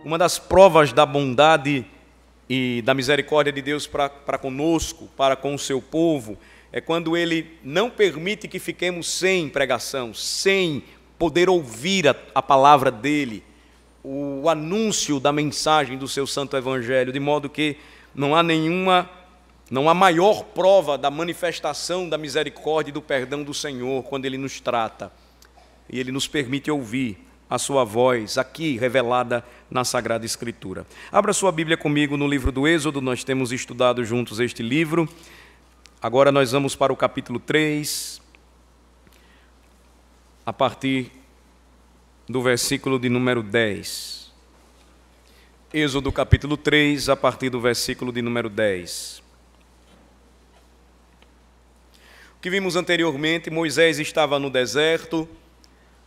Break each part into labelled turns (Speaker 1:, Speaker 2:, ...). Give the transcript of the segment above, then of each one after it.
Speaker 1: uma das provas da bondade e da misericórdia de Deus para conosco, para com o seu povo, é quando Ele não permite que fiquemos sem pregação, sem poder ouvir a palavra dEle, o anúncio da mensagem do seu santo evangelho, de modo que não há maior prova da manifestação da misericórdia e do perdão do Senhor quando Ele nos trata e Ele nos permite ouvir a sua voz aqui revelada na Sagrada Escritura. Abra sua Bíblia comigo no livro do Êxodo, nós temos estudado juntos este livro. Agora nós vamos para o capítulo 3, a partir do versículo de número 10. Êxodo capítulo 3, a partir do versículo de número 10. O que vimos anteriormente, Moisés estava no deserto,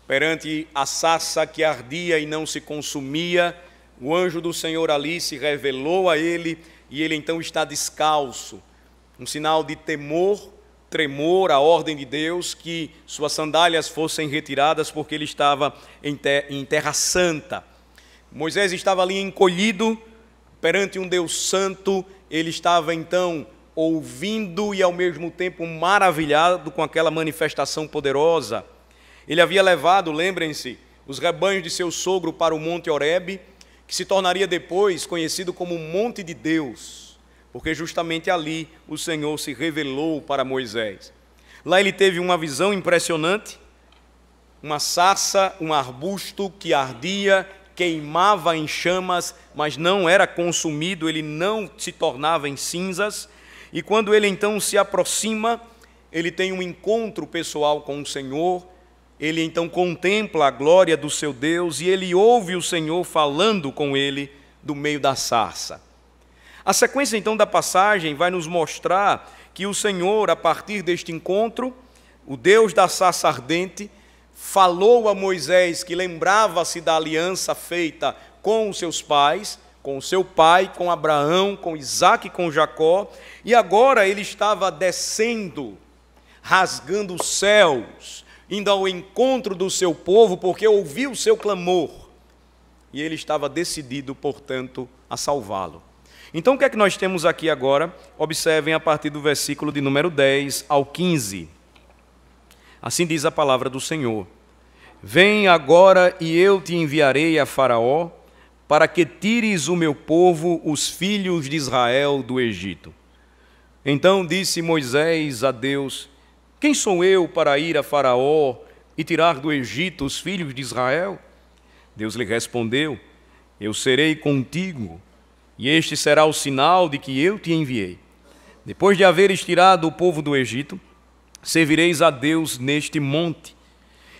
Speaker 1: perante a sarça que ardia e não se consumia. O anjo do Senhor ali se revelou a ele, e ele então está descalço. Um sinal de temor, tremor, a ordem de Deus, que suas sandálias fossem retiradas, porque ele estava em terra santa. Moisés estava ali encolhido, perante um Deus santo, ele estava então ouvindo e ao mesmo tempo maravilhado com aquela manifestação poderosa. Ele havia levado, lembrem-se, os rebanhos de seu sogro para o Monte Horebe, que se tornaria depois conhecido como Monte de Deus, porque justamente ali o Senhor se revelou para Moisés. Lá ele teve uma visão impressionante, uma sarça, um arbusto que ardia, queimava em chamas, mas não era consumido, ele não se tornava em cinzas. E quando ele então se aproxima, ele tem um encontro pessoal com o Senhor. Ele então contempla a glória do seu Deus e ele ouve o Senhor falando com ele do meio da sarça. A sequência então da passagem vai nos mostrar que o Senhor, a partir deste encontro, o Deus da sarça ardente, falou a Moisés que lembrava-se da aliança feita com os seus pais, com o seu pai, com Abraão, com Isaque e com Jacó, e agora ele estava descendo, rasgando os céus, indo ao encontro do seu povo, porque ouviu o seu clamor, e ele estava decidido, portanto, a salvá-lo. Então, o que é que nós temos aqui agora? Observem a partir do versículo de número 10 ao 15. Assim diz a palavra do Senhor: Vem agora e eu te enviarei a Faraó, para que tires o meu povo, os filhos de Israel, do Egito. Então disse Moisés a Deus: Quem sou eu para ir a Faraó e tirar do Egito os filhos de Israel? Deus lhe respondeu: Eu serei contigo, e este será o sinal de que eu te enviei. Depois de haveres tirado o povo do Egito, servireis a Deus neste monte.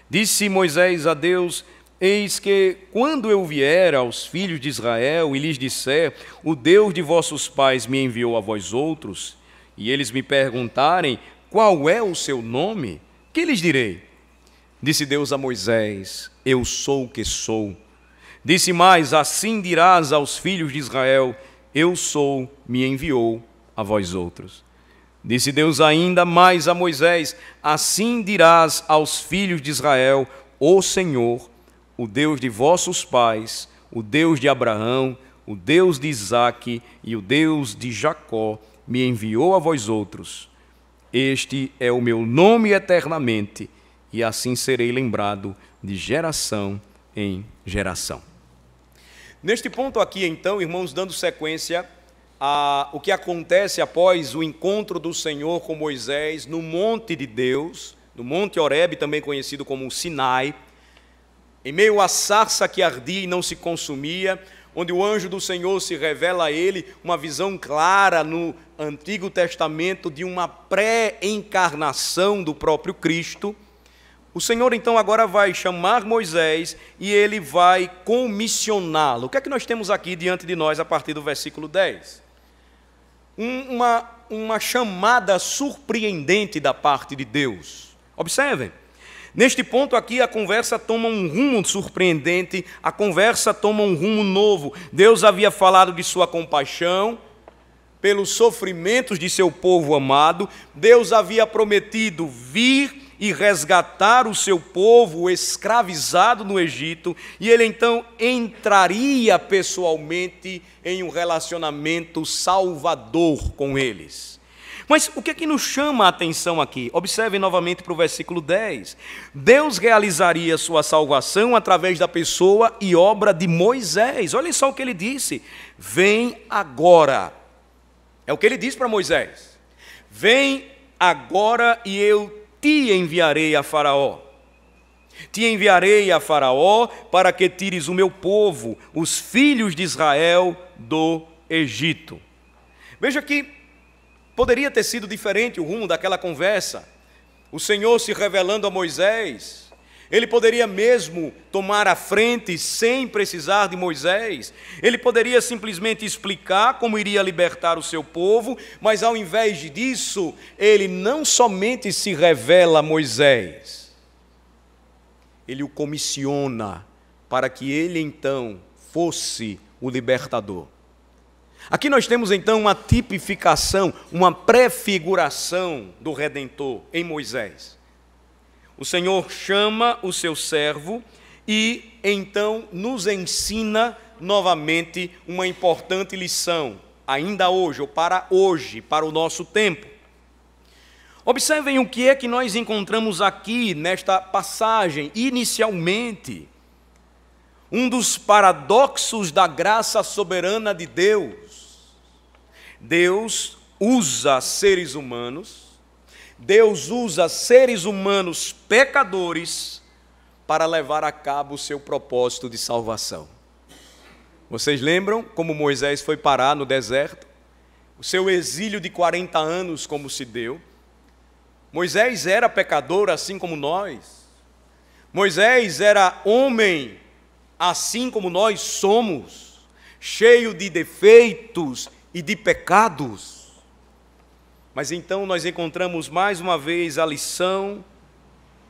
Speaker 1: Disse Moisés a Deus: Eis que, quando eu vier aos filhos de Israel e lhes disser, o Deus de vossos pais me enviou a vós outros, e eles me perguntarem, qual é o seu nome? Que lhes direi? Disse Deus a Moisés: Eu sou o que sou. Disse mais: Assim dirás aos filhos de Israel: Eu sou, me enviou a vós outros. Disse Deus ainda mais a Moisés: Assim dirás aos filhos de Israel: O Senhor, o Deus de vossos pais, o Deus de Abraão, o Deus de Isaque e o Deus de Jacó, me enviou a vós outros. Este é o meu nome eternamente, e assim serei lembrado de geração em geração. Neste ponto aqui, então, irmãos, dando sequência a o que acontece após o encontro do Senhor com Moisés no monte de Deus, no Monte Horebe, também conhecido como Sinai, em meio à sarça que ardia e não se consumia, onde o anjo do Senhor se revela a ele, uma visão clara no Antigo Testamento de uma pré-encarnação do próprio Cristo. O Senhor então agora vai chamar Moisés e ele vai comissioná-lo. O que é que nós temos aqui diante de nós a partir do versículo 10? Uma chamada surpreendente da parte de Deus. Observem. Neste ponto aqui, a conversa toma um rumo surpreendente, a conversa toma um rumo novo. Deus havia falado de sua compaixão pelos sofrimentos de seu povo amado. Deus havia prometido vir e resgatar o seu povo escravizado no Egito, e ele então entraria pessoalmente em um relacionamento salvador com eles. Mas o que é que nos chama a atenção aqui? Observem novamente para o versículo 10. Deus realizaria sua salvação através da pessoa e obra de Moisés. Olhem só o que ele disse: vem agora. É o que ele disse para Moisés: vem agora e eu te enviarei a Faraó. Te enviarei a Faraó para que tires o meu povo, os filhos de Israel, do Egito. Veja que poderia ter sido diferente o rumo daquela conversa. O Senhor se revelando a Moisés, ele poderia mesmo tomar a frente sem precisar de Moisés. Ele poderia simplesmente explicar como iria libertar o seu povo, mas ao invés disso, ele não somente se revela a Moisés, ele o comissiona para que ele então fosse o libertador. Aqui nós temos então uma tipificação, uma prefiguração do Redentor em Moisés. O Senhor chama o seu servo e então nos ensina novamente uma importante lição, ainda hoje, ou para hoje, para o nosso tempo. Observem o que é que nós encontramos aqui nesta passagem, inicialmente. Um dos paradoxos da graça soberana de Deus. Deus usa seres humanos, Deus usa seres humanos pecadores para levar a cabo o seu propósito de salvação. Vocês lembram como Moisés foi parar no deserto? O seu exílio de 40 anos como se deu? Moisés era pecador assim como nós. Moisés era homem assim como nós somos, cheio de defeitos e de pecados. Mas então nós encontramos mais uma vez a lição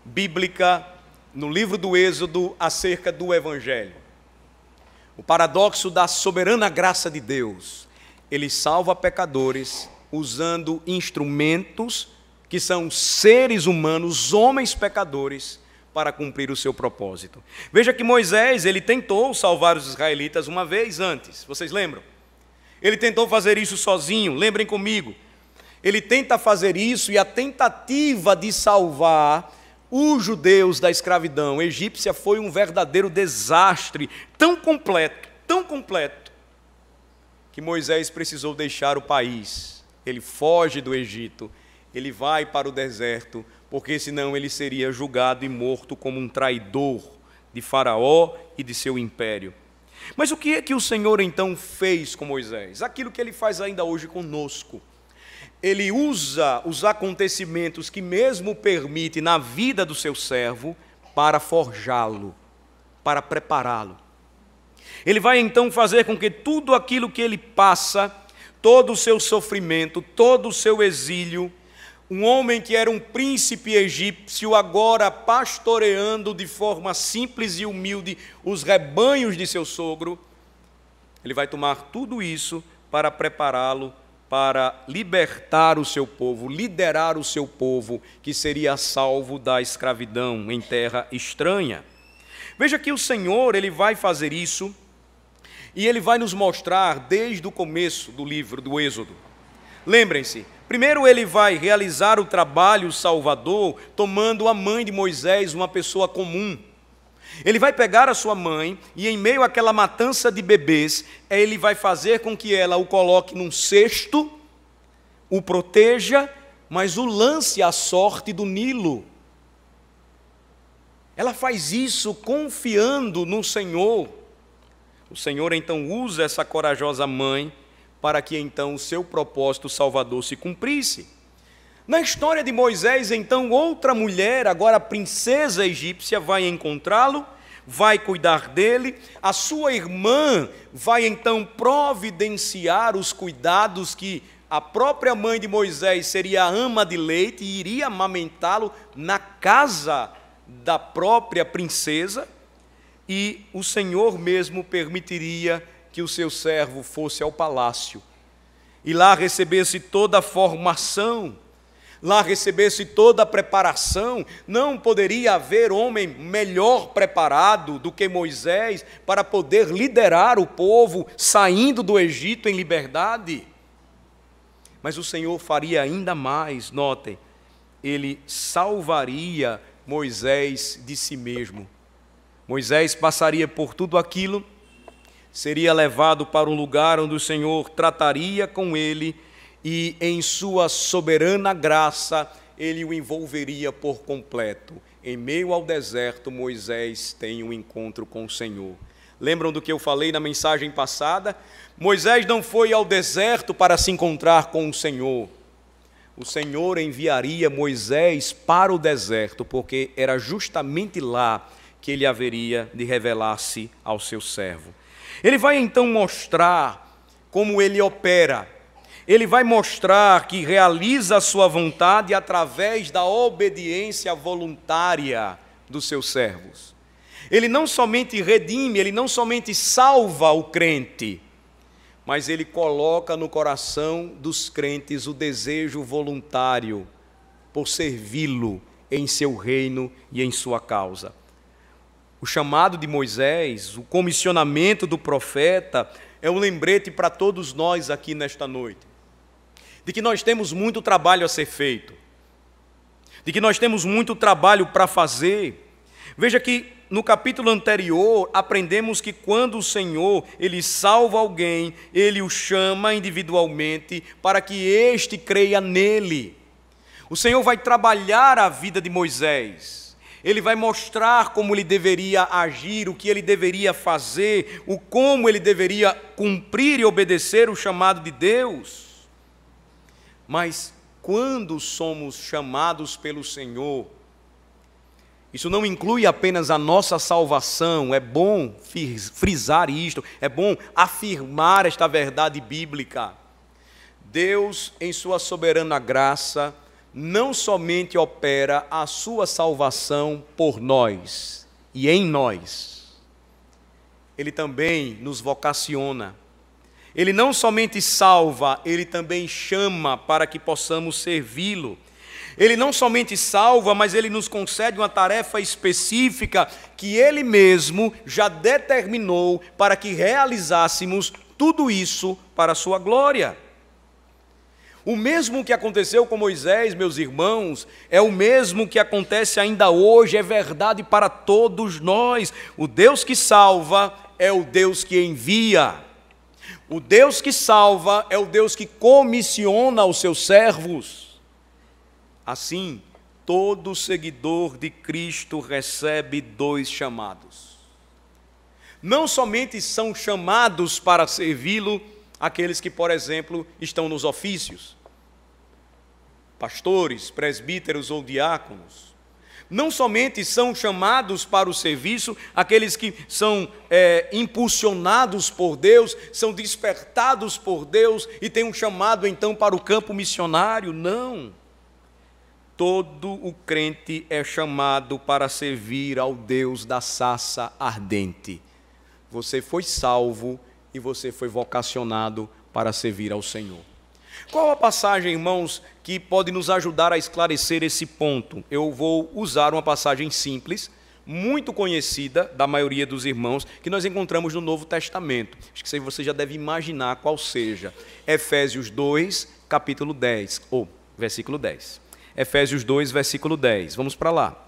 Speaker 1: bíblica no livro do Êxodo acerca do Evangelho. O paradoxo da soberana graça de Deus. Ele salva pecadores usando instrumentos que são seres humanos, homens pecadores, para cumprir o seu propósito. Veja que Moisés, ele tentou salvar os israelitas uma vez antes, vocês lembram? Ele tentou fazer isso sozinho, lembrem comigo. Ele tenta fazer isso e a tentativa de salvar os judeus da escravidão egípcia foi um verdadeiro desastre, tão completo, que Moisés precisou deixar o país. Ele foge do Egito, ele vai para o deserto, porque senão ele seria julgado e morto como um traidor de Faraó e de seu império. Mas o que é que o Senhor então fez com Moisés? Aquilo que ele faz ainda hoje conosco. Ele usa os acontecimentos que mesmo permite na vida do seu servo para forjá-lo, para prepará-lo. Ele vai então fazer com que tudo aquilo que ele passa, todo o seu sofrimento, todo o seu exílio, um homem que era um príncipe egípcio, agora pastoreando de forma simples e humilde os rebanhos de seu sogro, ele vai tomar tudo isso para prepará-lo para libertar o seu povo, liderar o seu povo, que seria salvo da escravidão em terra estranha. Veja que o Senhor, ele vai fazer isso, e ele vai nos mostrar desde o começo do livro do Êxodo. Lembrem-se, primeiro ele vai realizar o trabalho salvador, tomando a mãe de Moisés, uma pessoa comum. Ele vai pegar a sua mãe e em meio àquela matança de bebês, ele vai fazer com que ela o coloque num cesto, o proteja, mas o lance à sorte do Nilo. Ela faz isso confiando no Senhor. O Senhor então usa essa corajosa mãe para que então o seu propósito salvador se cumprisse. Na história de Moisés, então, outra mulher, agora princesa egípcia, vai encontrá-lo, vai cuidar dele, a sua irmã vai então providenciar os cuidados que a própria mãe de Moisés seria a ama de leite e iria amamentá-lo na casa da própria princesa, e o Senhor mesmo permitiria que o seu servo fosse ao palácio e lá recebesse toda a formação, lá recebesse toda a preparação, não poderia haver homem melhor preparado do que Moisés para poder liderar o povo saindo do Egito em liberdade. Mas o Senhor faria ainda mais, notem, ele salvaria Moisés de si mesmo. Moisés passaria por tudo aquilo, seria levado para um lugar onde o Senhor trataria com ele e em sua soberana graça ele o envolveria por completo. Em meio ao deserto, Moisés tem um encontro com o Senhor. Lembram do que eu falei na mensagem passada? Moisés não foi ao deserto para se encontrar com o Senhor. O Senhor enviaria Moisés para o deserto, porque era justamente lá que ele haveria de revelar-se ao seu servo. Ele vai então mostrar como ele opera. Ele vai mostrar que realiza a sua vontade através da obediência voluntária dos seus servos. Ele não somente redime, ele não somente salva o crente, mas ele coloca no coração dos crentes o desejo voluntário por servi-lo em seu reino e em sua causa. O chamado de Moisés, o comissionamento do profeta, é um lembrete para todos nós aqui nesta noite, de que nós temos muito trabalho a ser feito, de que nós temos muito trabalho para fazer. Veja que no capítulo anterior, aprendemos que quando o Senhor, ele salva alguém, ele o chama individualmente para que este creia nele. O Senhor vai trabalhar a vida de Moisés. Ele vai mostrar como ele deveria agir, o que ele deveria fazer, o como ele deveria cumprir e obedecer o chamado de Deus. Mas quando somos chamados pelo Senhor, isso não inclui apenas a nossa salvação. É bom frisar isto, é bom afirmar esta verdade bíblica. Deus, em sua soberana graça, não somente opera a sua salvação por nós e em nós, Ele também nos vocaciona. Ele não somente salva, Ele também chama para que possamos servi-lo. Ele não somente salva, mas Ele nos concede uma tarefa específica que Ele mesmo já determinou para que realizássemos tudo isso para a sua glória. O mesmo que aconteceu com Moisés, meus irmãos, é o mesmo que acontece ainda hoje, é verdade para todos nós. O Deus que salva é o Deus que envia. O Deus que salva é o Deus que comissiona os seus servos. Assim, todo seguidor de Cristo recebe dois chamados. Não somente são chamados para servi-lo aqueles que, por exemplo, estão nos ofícios, pastores, presbíteros ou diáconos. Não somente são chamados para o serviço aqueles que são impulsionados por Deus, são despertados por Deus e têm um chamado então para o campo missionário, não. Todo o crente é chamado para servir ao Deus da sarça ardente. Você foi salvo e você foi vocacionado para servir ao Senhor. Qual a passagem, irmãos, que pode nos ajudar a esclarecer esse ponto? Eu vou usar uma passagem simples, muito conhecida da maioria dos irmãos, que nós encontramos no Novo Testamento. Acho que você já deve imaginar qual seja. Efésios 2, capítulo 10, ou versículo 10. Efésios 2, versículo 10. Vamos para lá.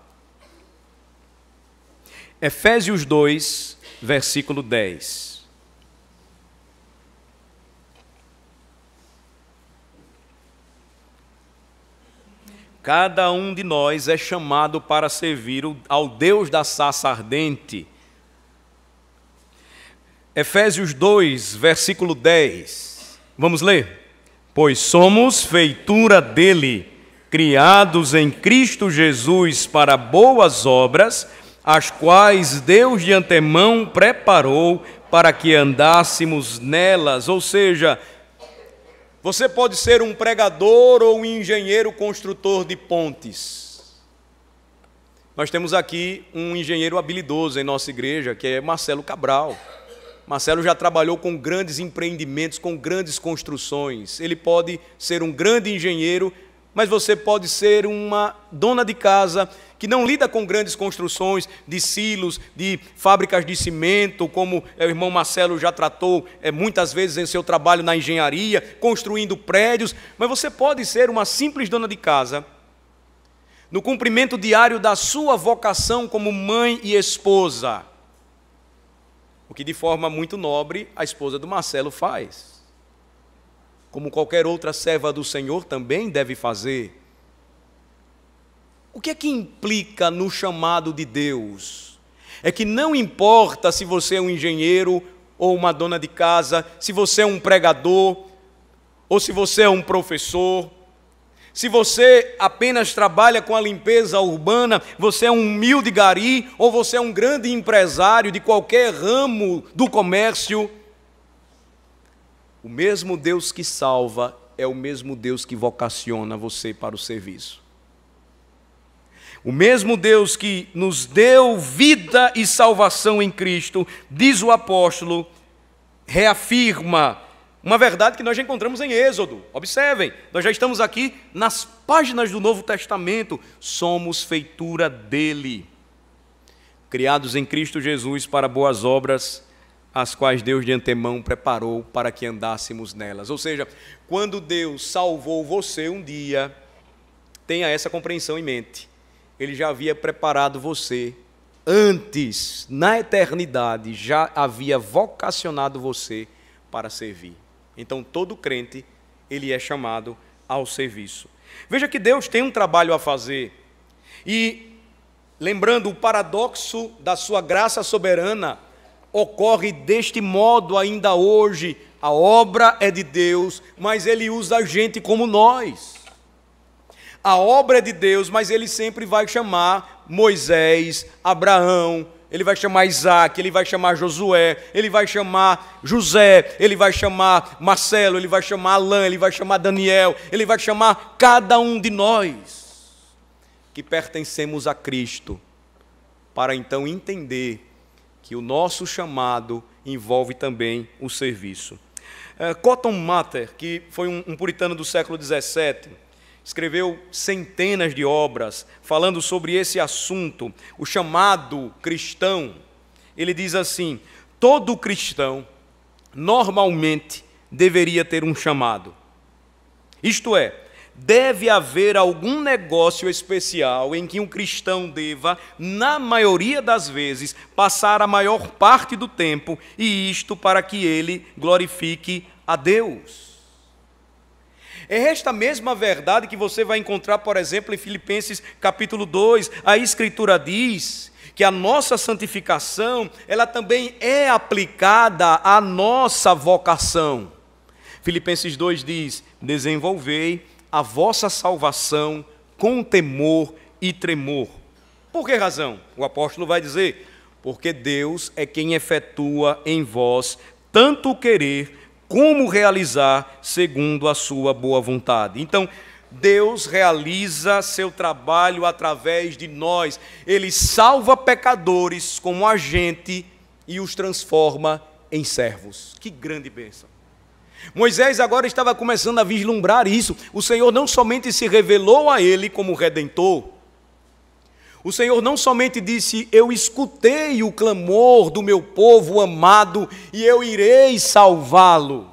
Speaker 1: Efésios 2, versículo 10. Cada um de nós é chamado para servir ao Deus da sarça ardente. Efésios 2, versículo 10. Vamos ler? Pois somos feitura dele, criados em Cristo Jesus para boas obras, as quais Deus de antemão preparou para que andássemos nelas. Ou seja, você pode ser um pregador ou um engenheiro construtor de pontes. Nós temos aqui um engenheiro habilidoso em nossa igreja, que é Marcelo Cabral. Marcelo já trabalhou com grandes empreendimentos, com grandes construções. Ele pode ser um grande engenheiro, mas você pode ser uma dona de casa que não lida com grandes construções de silos, de fábricas de cimento, como o irmão Marcelo já tratou muitas vezes em seu trabalho na engenharia, construindo prédios, mas você pode ser uma simples dona de casa, no cumprimento diário da sua vocação como mãe e esposa, o que de forma muito nobre a esposa do Marcelo faz, como qualquer outra serva do Senhor também deve fazer. O que é que implica no chamado de Deus? É que não importa se você é um engenheiro ou uma dona de casa, se você é um pregador, ou se você é um professor, se você apenas trabalha com a limpeza urbana, você é um humilde gari, ou você é um grande empresário de qualquer ramo do comércio, o mesmo Deus que salva é o mesmo Deus que vocaciona você para o serviço. O mesmo Deus que nos deu vida e salvação em Cristo, diz o apóstolo, reafirma uma verdade que nós já encontramos em Êxodo. Observem, nós já estamos aqui nas páginas do Novo Testamento. Somos feitura dele, criados em Cristo Jesus para boas obras, as quais Deus de antemão preparou para que andássemos nelas. Ou seja, quando Deus salvou você um dia, tenha essa compreensão em mente. Ele já havia preparado você antes, na eternidade, já havia vocacionado você para servir. Então, todo crente, ele é chamado ao serviço. Veja que Deus tem um trabalho a fazer. E, lembrando, o paradoxo da sua graça soberana ocorre deste modo ainda hoje. A obra é de Deus, mas Ele usa a gente como nós. A obra é de Deus, mas Ele sempre vai chamar Moisés, Abraão, Ele vai chamar Isaac, Ele vai chamar Josué, Ele vai chamar José, Ele vai chamar Marcelo, Ele vai chamar Alain, Ele vai chamar Daniel, Ele vai chamar cada um de nós que pertencemos a Cristo, para então entender que o nosso chamado envolve também o serviço. Cotton Mather, que foi um puritano do século XVII, escreveu centenas de obras falando sobre esse assunto, o chamado cristão. Ele diz assim: todo cristão normalmente deveria ter um chamado. Isto é, deve haver algum negócio especial em que um cristão deva, na maioria das vezes, passar a maior parte do tempo, e isto para que ele glorifique a Deus. É esta mesma verdade que você vai encontrar, por exemplo, em Filipenses capítulo 2. A Escritura diz que a nossa santificação, ela também é aplicada à nossa vocação. Filipenses 2 diz: desenvolvei a vossa salvação com temor e tremor. Por que razão? O apóstolo vai dizer: porque Deus é quem efetua em vós tanto o querer como realizar segundo a sua boa vontade. Então, Deus realiza seu trabalho através de nós. Ele salva pecadores como agente e os transforma em servos. Que grande bênção! Moisés agora estava começando a vislumbrar isso. O Senhor não somente se revelou a ele como Redentor, o Senhor não somente disse: eu escutei o clamor do meu povo amado e eu irei salvá-lo.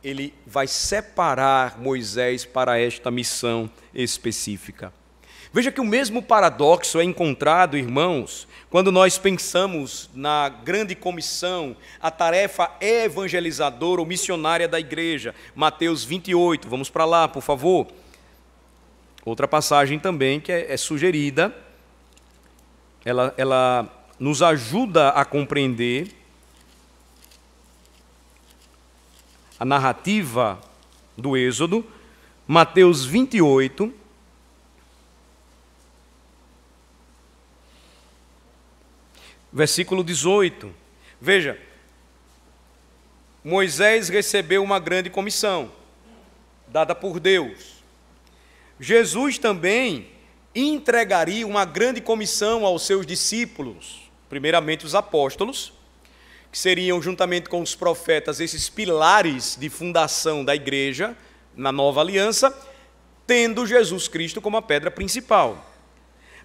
Speaker 1: Ele vai separar Moisés para esta missão específica. Veja que o mesmo paradoxo é encontrado, irmãos, quando nós pensamos na grande comissão, a tarefa evangelizadora ou missionária da igreja. Mateus 28, vamos para lá, por favor. Outra passagem também que é sugerida, ela nos ajuda a compreender a narrativa do Êxodo. Mateus 28, versículo 18. Veja, Moisés recebeu uma grande comissão, dada por Deus. Jesus também entregaria uma grande comissão aos seus discípulos, primeiramente os apóstolos, que seriam, juntamente com os profetas, esses pilares de fundação da igreja, na nova aliança, tendo Jesus Cristo como a pedra principal.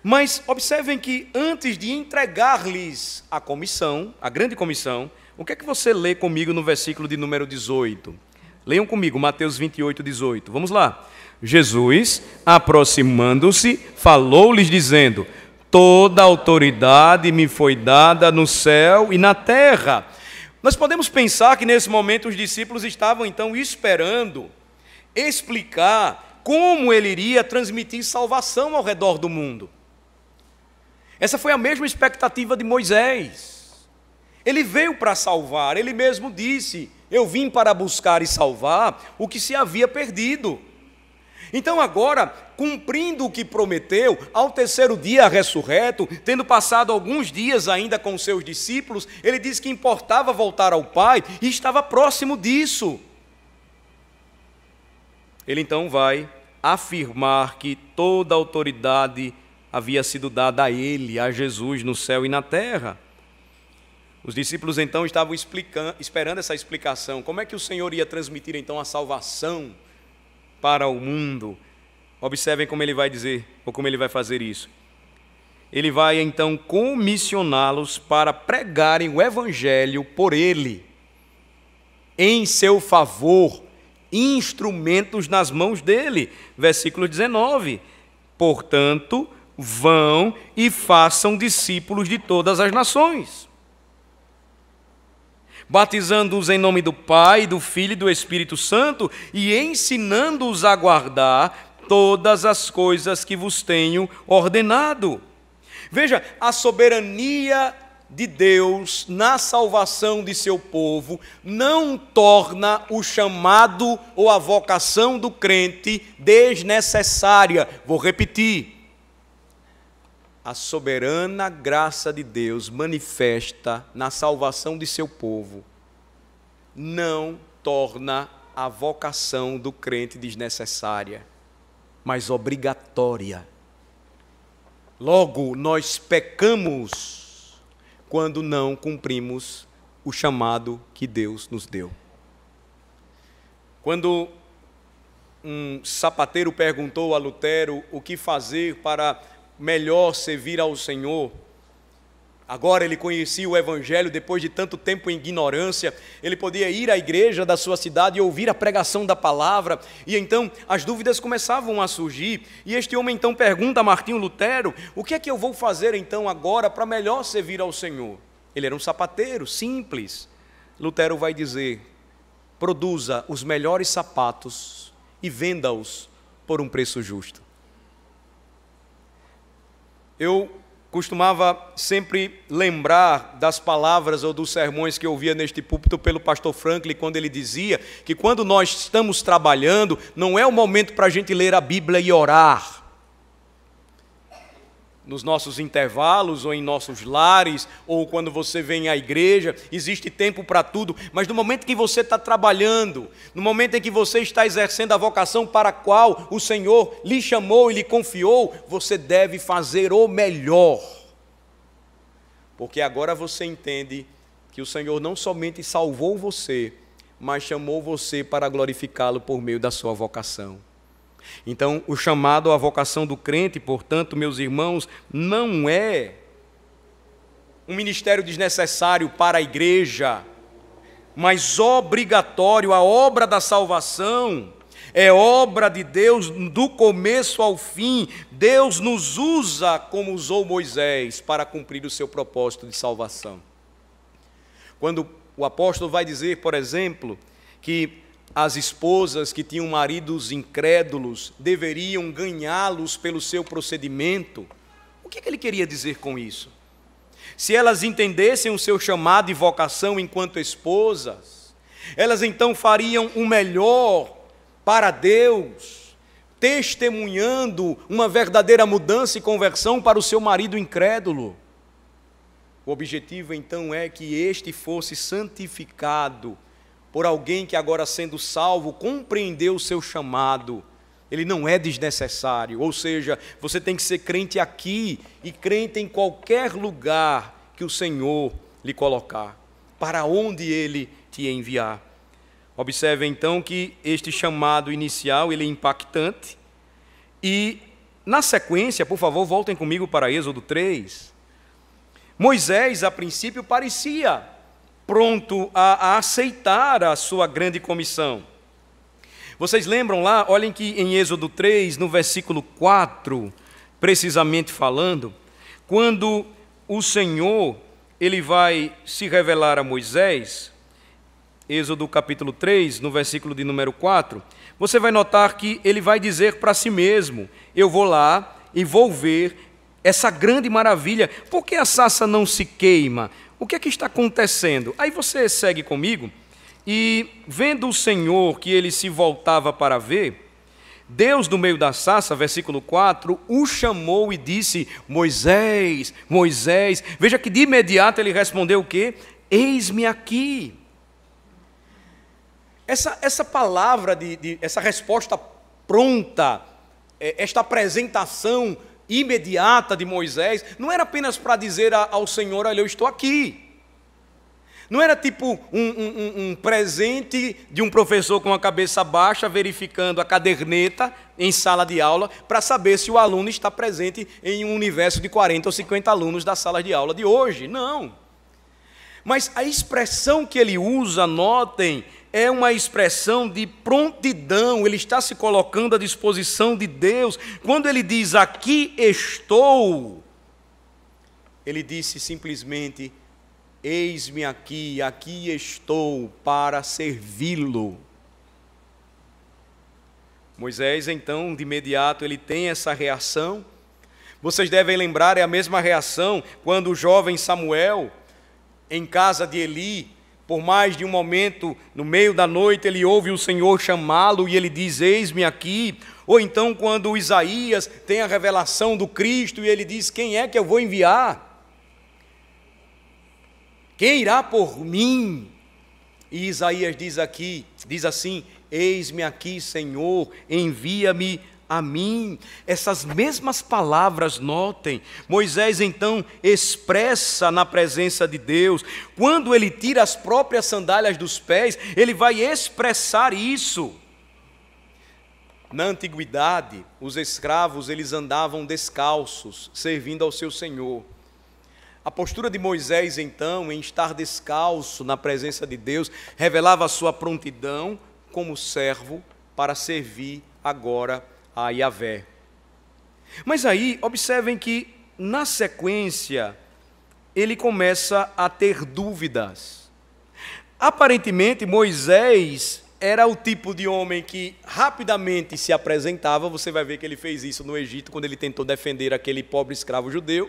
Speaker 1: Mas observem que antes de entregar-lhes a comissão, a grande comissão, o que é que você lê comigo no versículo de número 18? Leiam comigo, Mateus 28, 18. Vamos lá. Jesus, aproximando-se, falou-lhes dizendo: toda autoridade me foi dada no céu e na terra. Nós podemos pensar que nesse momento os discípulos estavam então esperando explicar como ele iria transmitir salvação ao redor do mundo. Essa foi a mesma expectativa de Moisés. Ele veio para salvar, ele mesmo disse: eu vim para buscar e salvar o que se havia perdido. Então agora, cumprindo o que prometeu, ao terceiro dia ressurreto, tendo passado alguns dias ainda com seus discípulos, ele disse que importava voltar ao Pai e estava próximo disso. Ele então vai afirmar que toda a autoridade havia sido dada a ele, a Jesus, no céu e na terra. Os discípulos então estavam esperando essa explicação. Como é que o Senhor ia transmitir então a salvação para o mundo? Observem como ele vai dizer, ou como ele vai fazer isso. Ele vai então comissioná-los para pregarem o evangelho por ele, em seu favor, instrumentos nas mãos dele. Versículo 19. Portanto, vão e façam discípulos de todas as nações, batizando-os em nome do Pai, do Filho e do Espírito Santo, e ensinando-os a guardar todas as coisas que vos tenho ordenado. Veja, a soberania de Deus na salvação de seu povo não torna o chamado ou a vocação do crente desnecessária. Vou repetir. A soberana graça de Deus manifesta na salvação de seu povo não torna a vocação do crente desnecessária, mas obrigatória. Logo, nós pecamos quando não cumprimos o chamado que Deus nos deu. Quando um sapateiro perguntou a Lutero o que fazer para melhor servir ao Senhor, agora ele conhecia o Evangelho, depois de tanto tempo em ignorância, ele podia ir à igreja da sua cidade e ouvir a pregação da palavra, e então as dúvidas começavam a surgir, e este homem então pergunta a Martinho Lutero: o que é que eu vou fazer então agora para melhor servir ao Senhor? Ele era um sapateiro, simples. Lutero vai dizer: produza os melhores sapatos e venda-os por um preço justo. Eu costumava sempre lembrar das palavras ou dos sermões que eu ouvia neste púlpito pelo pastor Franklin, quando ele dizia que quando nós estamos trabalhando, não é o momento para a gente ler a Bíblia e orar. Nos nossos intervalos, ou em nossos lares, ou quando você vem à igreja, existe tempo para tudo, mas no momento que você está trabalhando, no momento em que você está exercendo a vocação para a qual o Senhor lhe chamou e lhe confiou, você deve fazer o melhor. Porque agora você entende que o Senhor não somente salvou você, mas chamou você para glorificá-lo por meio da sua vocação. Então, o chamado à vocação do crente, portanto, meus irmãos, não é um ministério desnecessário para a igreja, mas obrigatório. A obra da salvação é obra de Deus do começo ao fim. Deus nos usa como usou Moisés para cumprir o seu propósito de salvação. Quando o apóstolo vai dizer, por exemplo, que as esposas que tinham maridos incrédulos deveriam ganhá-los pelo seu procedimento, o que ele queria dizer com isso? Se elas entendessem o seu chamado e vocação enquanto esposas, elas então fariam o melhor para Deus, testemunhando uma verdadeira mudança e conversão para o seu marido incrédulo. O objetivo então é que este fosse santificado por alguém que agora, sendo salvo, compreendeu o seu chamado. Ele não é desnecessário, ou seja, você tem que ser crente aqui e crente em qualquer lugar que o Senhor lhe colocar, para onde Ele te enviar. Observe então que este chamado inicial, ele é impactante, E, na sequência, por favor, voltem comigo para Êxodo 3. Moisés, a princípio, parecia pronto a aceitar a sua grande comissão. Vocês lembram lá? Olhem que em Êxodo 3, no versículo 4, precisamente falando, quando o Senhor ele vai se revelar a Moisés, Êxodo capítulo 3, no versículo de número 4, você vai notar que ele vai dizer para si mesmo: eu vou lá e vou ver essa grande maravilha. Por que a sarça não se queima? O que é que está acontecendo? Aí você segue comigo, e vendo o Senhor que ele se voltava para ver, Deus do meio da sarça, versículo 4, o chamou e disse: Moisés, Moisés. Veja que de imediato ele respondeu o quê? Eis-me aqui. Essa palavra, essa resposta pronta, esta apresentação imediata de Moisés, não era apenas para dizer ao Senhor: olha, eu estou aqui. Não era tipo um presente de um professor com a cabeça baixa, verificando a caderneta em sala de aula, para saber se o aluno está presente em um universo de 40 ou 50 alunos da sala de aula de hoje. Não. Mas a expressão que ele usa, notem, é uma expressão de prontidão. Ele está se colocando à disposição de Deus. Quando ele diz: aqui estou, ele disse simplesmente: eis-me aqui, aqui estou para servi-lo. Moisés, então, de imediato, ele tem essa reação. Vocês devem lembrar, é a mesma reação quando o jovem Samuel, em casa de Eli, por mais de um momento, no meio da noite, ele ouve o Senhor chamá-lo e ele diz: eis-me aqui. Ou então quando Isaías tem a revelação do Cristo e ele diz: quem é que eu vou enviar? Quem irá por mim? E Isaías diz assim: eis-me aqui, Senhor, envia-me a mim. Essas mesmas palavras, notem, Moisés então expressa na presença de Deus. Quando ele tira as próprias sandálias dos pés, ele vai expressar isso. Na antiguidade, os escravos eles andavam descalços, servindo ao seu Senhor. A postura de Moisés, então, em estar descalço na presença de Deus, revelava a sua prontidão como servo para servir agora a Yahvé. Mas aí, observem que, na sequência, ele começa a ter dúvidas. Aparentemente, Moisés era o tipo de homem que rapidamente se apresentava. Você vai ver que ele fez isso no Egito, quando ele tentou defender aquele pobre escravo judeu.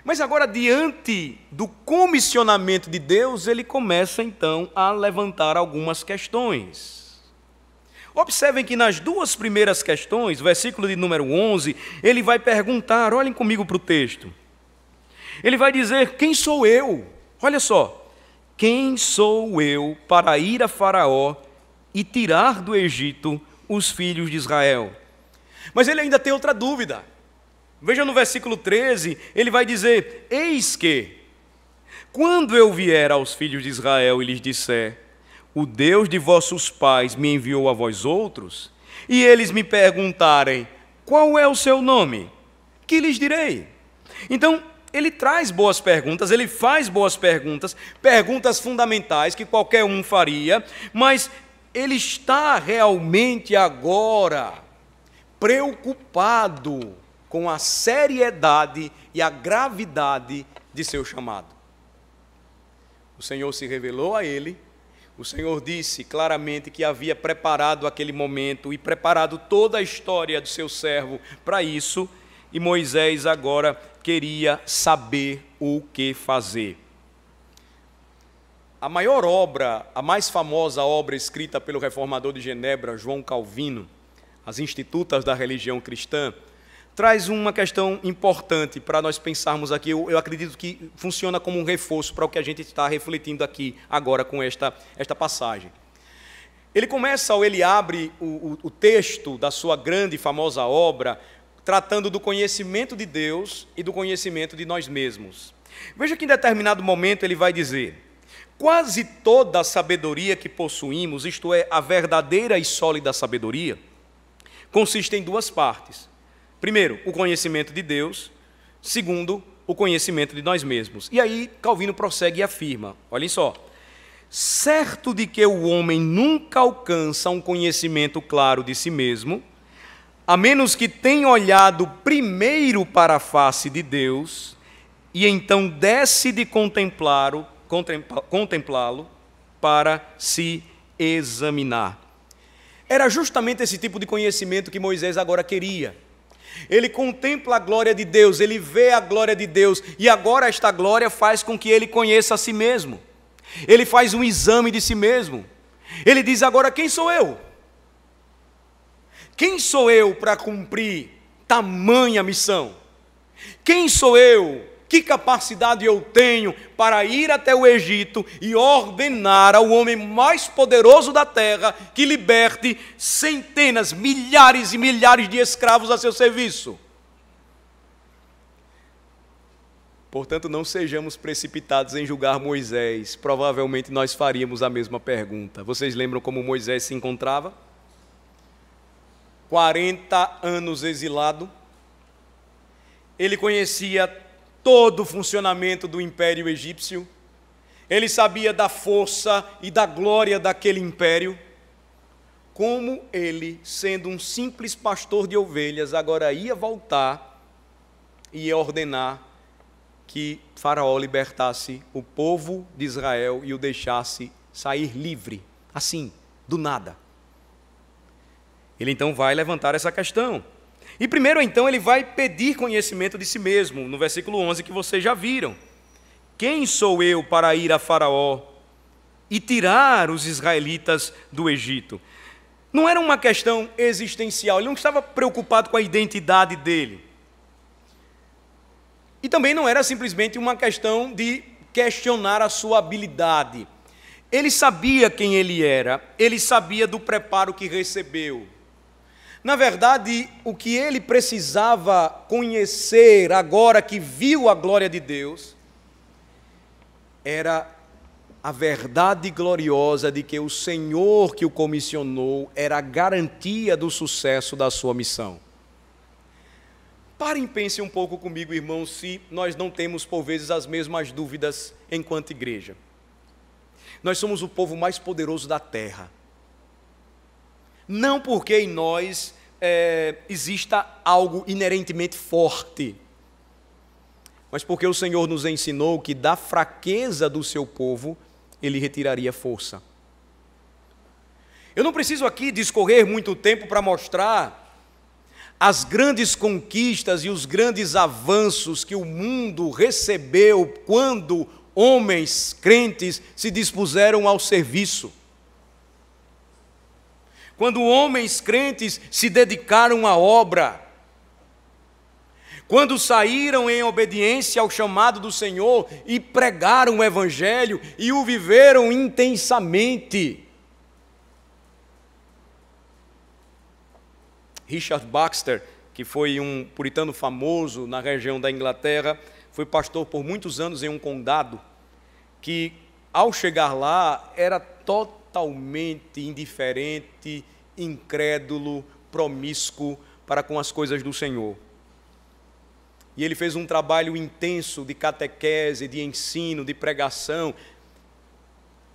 Speaker 1: Mas agora, diante do comissionamento de Deus, ele começa então a levantar algumas questões. Observem que nas duas primeiras questões, versículo de número 11, ele vai perguntar, olhem comigo para o texto. Ele vai dizer: quem sou eu? Olha só. Quem sou eu para ir a Faraó e tirar do Egito os filhos de Israel? Mas ele ainda tem outra dúvida. Veja no versículo 13, ele vai dizer: eis que, quando eu vier aos filhos de Israel e lhes disser: o Deus de vossos pais me enviou a vós outros, e eles me perguntarem: qual é o seu nome? Que lhes direi? Então, ele traz boas perguntas, ele faz boas perguntas, perguntas fundamentais que qualquer um faria, mas ele está realmente agora preocupado com a seriedade e a gravidade de seu chamado. O Senhor se revelou a ele, o Senhor disse claramente que havia preparado aquele momento e preparado toda a história do seu servo para isso, e Moisés agora queria saber o que fazer. A maior obra, a mais famosa obra escrita pelo reformador de Genebra, João Calvino, As Institutas da Religião Cristã, traz uma questão importante para nós pensarmos aqui. Eu acredito que funciona como um reforço para o que a gente está refletindo aqui agora com esta passagem. Ele começa, ou ele abre o texto da sua grande e famosa obra, tratando do conhecimento de Deus e do conhecimento de nós mesmos. Veja que em determinado momento ele vai dizer: quase toda a sabedoria que possuímos, isto é, a verdadeira e sólida sabedoria, consiste em duas partes. Primeiro, o conhecimento de Deus. Segundo, o conhecimento de nós mesmos. E aí Calvino prossegue e afirma, olhem só, certo de que o homem nunca alcança um conhecimento claro de si mesmo, a menos que tenha olhado primeiro para a face de Deus, e então desce de contemplá-lo para se examinar. Era justamente esse tipo de conhecimento que Moisés agora queria. Ele contempla a glória de Deus, ele vê a glória de Deus, e agora esta glória faz com que ele conheça a si mesmo. Ele faz um exame de si mesmo. Ele diz agora: quem sou eu? Quem sou eu para cumprir tamanha missão? Quem sou eu? Que capacidade eu tenho para ir até o Egito e ordenar ao homem mais poderoso da terra que liberte centenas, milhares e milhares de escravos a seu serviço? Portanto, não sejamos precipitados em julgar Moisés. Provavelmente nós faríamos a mesma pergunta. Vocês lembram como Moisés se encontrava? 40 anos exilado. Ele conhecia todo o funcionamento do Império Egípcio. Ele sabia da força e da glória daquele império. Como ele, sendo um simples pastor de ovelhas, agora ia voltar e ia ordenar que Faraó libertasse o povo de Israel e o deixasse sair livre, assim, do nada. Ele então vai levantar essa questão. E primeiro então ele vai pedir conhecimento de si mesmo, no versículo 11 que vocês já viram. Quem sou eu para ir a Faraó e tirar os israelitas do Egito? Não era uma questão existencial, ele não estava preocupado com a identidade dele. E também não era simplesmente uma questão de questionar a sua habilidade. Ele sabia quem ele era, ele sabia do preparo que recebeu. Na verdade, o que ele precisava conhecer agora que viu a glória de Deus era a verdade gloriosa de que o Senhor que o comissionou era a garantia do sucesso da sua missão. Parem e pensem um pouco comigo, irmãos, se nós não temos por vezes as mesmas dúvidas enquanto igreja. Nós somos o povo mais poderoso da terra. Não porque em nós exista algo inerentemente forte, mas porque o Senhor nos ensinou que da fraqueza do seu povo, Ele retiraria força. Eu não preciso aqui discorrer muito tempo para mostrar as grandes conquistas e os grandes avanços que o mundo recebeu quando homens crentes se dispuseram ao serviço. Quando homens crentes se dedicaram à obra, quando saíram em obediência ao chamado do Senhor e pregaram o Evangelho e o viveram intensamente. Richard Baxter, que foi um puritano famoso na região da Inglaterra, foi pastor por muitos anos em um condado, que ao chegar lá era totalmente indiferente, incrédulo, promíscuo para com as coisas do Senhor. E ele fez um trabalho intenso de catequese, de ensino, de pregação.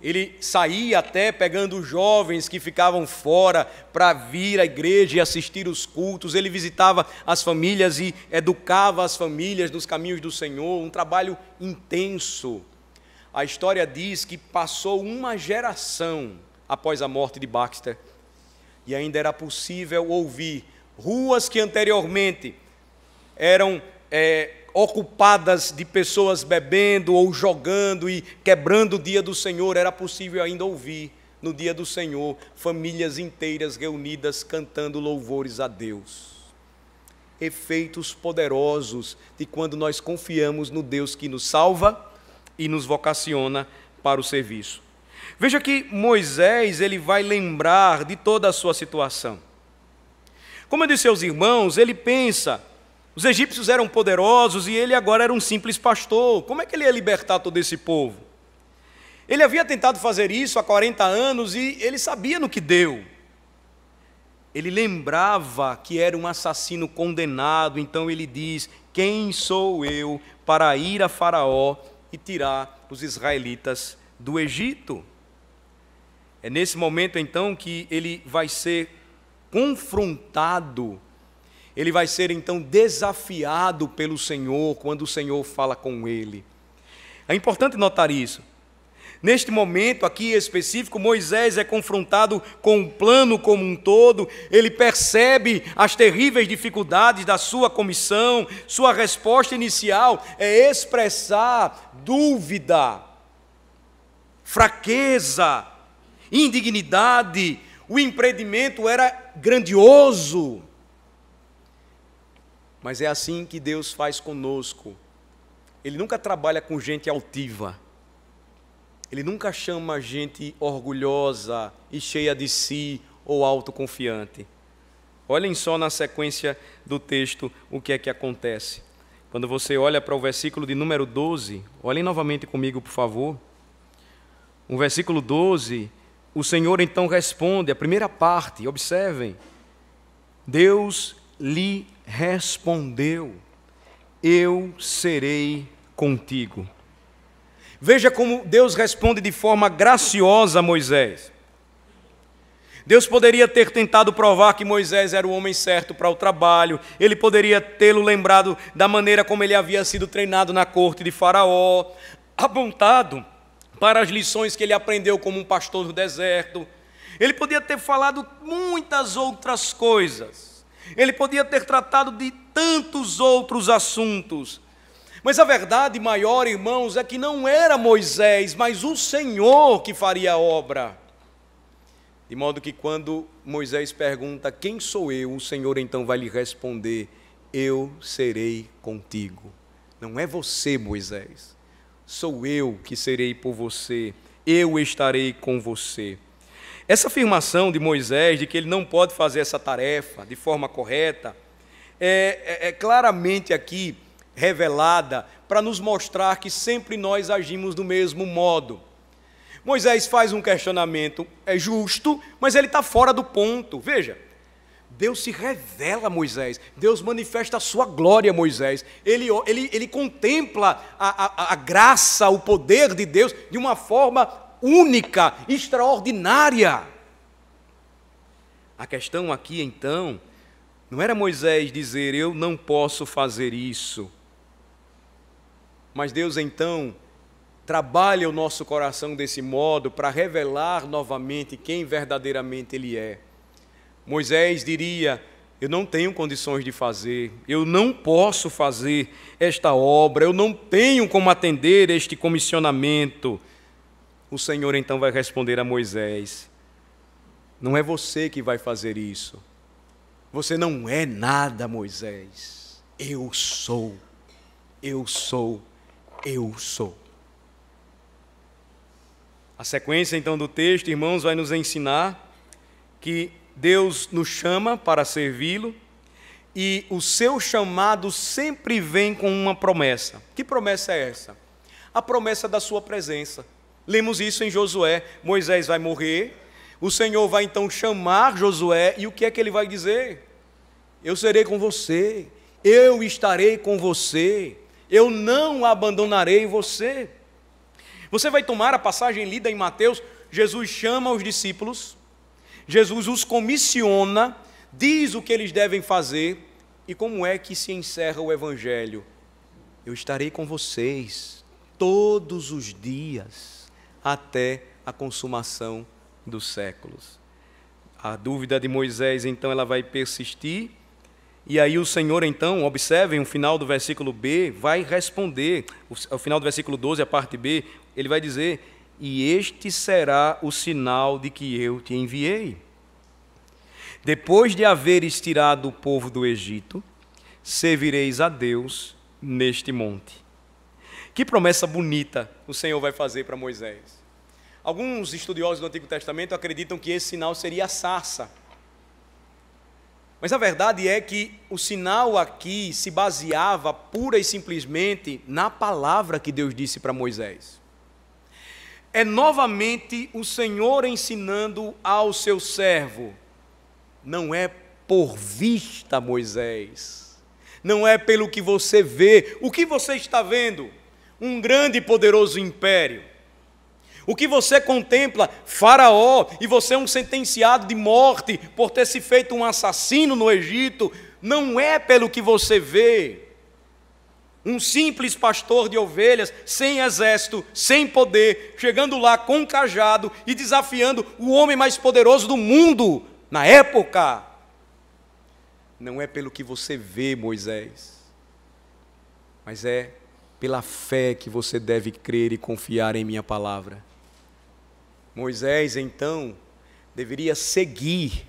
Speaker 1: Ele saía até pegando jovens que ficavam fora para vir à igreja e assistir os cultos. Ele visitava as famílias e educava as famílias nos caminhos do Senhor. Um trabalho intenso. A história diz que passou uma geração após a morte de Baxter e ainda era possível ouvir ruas que anteriormente eram ocupadas de pessoas bebendo ou jogando e quebrando o dia do Senhor, era possível ainda ouvir no dia do Senhor famílias inteiras reunidas cantando louvores a Deus. Efeitos poderosos de quando nós confiamos no Deus que nos salva e nos vocaciona para o serviço. Veja que Moisés, ele vai lembrar de toda a sua situação. Como eu disse aos irmãos, ele pensa, os egípcios eram poderosos e ele agora era um simples pastor. Como é que ele ia libertar todo esse povo? Ele havia tentado fazer isso há 40 anos e ele sabia no que deu. ele lembrava que era um assassino condenado, então ele diz: quem sou eu para ir a Faraó e tirar os israelitas do Egito? É nesse momento então que ele vai ser confrontado, ele vai ser então desafiado pelo Senhor, quando o Senhor fala com ele. É importante notar isso. Neste momento aqui específico, Moisés é confrontado com o plano como um todo, ele percebe as terríveis dificuldades da sua comissão, sua resposta inicial é expressar dúvida, fraqueza, indignidade, o empreendimento era grandioso. Mas é assim que Deus faz conosco. Ele nunca trabalha com gente altiva. Ele nunca chama gente orgulhosa e cheia de si ou autoconfiante. Olhem só na sequência do texto o que é que acontece. Quando você olha para o versículo de número 12, olhem novamente comigo, por favor. O versículo 12, o Senhor então responde, a primeira parte, observem. Deus lhe respondeu: eu serei contigo. Veja como Deus responde de forma graciosa a Moisés. Deus poderia ter tentado provar que Moisés era o homem certo para o trabalho, ele poderia tê-lo lembrado da maneira como ele havia sido treinado na corte de Faraó, apontado para as lições que ele aprendeu como um pastor no deserto. Ele podia ter falado muitas outras coisas, ele podia ter tratado de tantos outros assuntos. Mas a verdade maior, irmãos, é que não era Moisés, mas o Senhor que faria a obra. De modo que quando Moisés pergunta: quem sou eu? O Senhor então vai lhe responder: eu serei contigo. Não é você, Moisés, sou eu que serei por você, eu estarei com você. Essa afirmação de Moisés, de que ele não pode fazer essa tarefa de forma correta, é claramente aqui revelada para nos mostrar que sempre nós agimos do mesmo modo. Moisés faz um questionamento, é justo, mas ele está fora do ponto. Veja, Deus se revela a Moisés, Deus manifesta a sua glória a Moisés, ele contempla a graça, o poder de Deus de uma forma única, extraordinária. A questão aqui então, não era Moisés dizer: eu não posso fazer isso. Mas Deus então trabalha o nosso coração desse modo para revelar novamente quem verdadeiramente Ele é. Moisés diria: eu não tenho condições de fazer, eu não posso fazer esta obra, eu não tenho como atender este comissionamento. O Senhor então vai responder a Moisés: não é você que vai fazer isso. Você não é nada, Moisés. Eu sou. Eu sou. Eu sou. A sequência então do texto, irmãos, vai nos ensinar que Deus nos chama para servi-lo e o seu chamado sempre vem com uma promessa. Que promessa é essa? A promessa da sua presença. Lemos isso em Josué. Moisés vai morrer, o Senhor vai então chamar Josué e o que é que ele vai dizer? Eu serei com você, eu estarei com você, eu não abandonarei você. Você vai tomar a passagem lida em Mateus, Jesus chama os discípulos, Jesus os comissiona, diz o que eles devem fazer e como é que se encerra o Evangelho. Eu estarei com vocês todos os dias até a consumação dos séculos. A dúvida de Moisés então ela vai persistir. E aí o Senhor então, observem o final do versículo B, vai responder, o final do versículo 12, a parte B, ele vai dizer: e este será o sinal de que eu te enviei. Depois de haveres tirado o povo do Egito, servireis a Deus neste monte. Que promessa bonita o Senhor vai fazer para Moisés. Alguns estudiosos do Antigo Testamento acreditam que esse sinal seria a sarça. Mas a verdade é que o sinal aqui se baseava pura e simplesmente na palavra que Deus disse para Moisés. É novamente o Senhor ensinando ao seu servo: não é por vista, Moisés. Não é pelo que você vê. O que você está vendo? Um grande e poderoso império. O que você contempla? Faraó, e você é um sentenciado de morte por ter se feito um assassino no Egito. Não é pelo que você vê. Um simples pastor de ovelhas, sem exército, sem poder, chegando lá com um cajado e desafiando o homem mais poderoso do mundo na época. Não é pelo que você vê, Moisés, mas é pela fé que você deve crer e confiar em minha palavra. Moisés, então, deveria seguir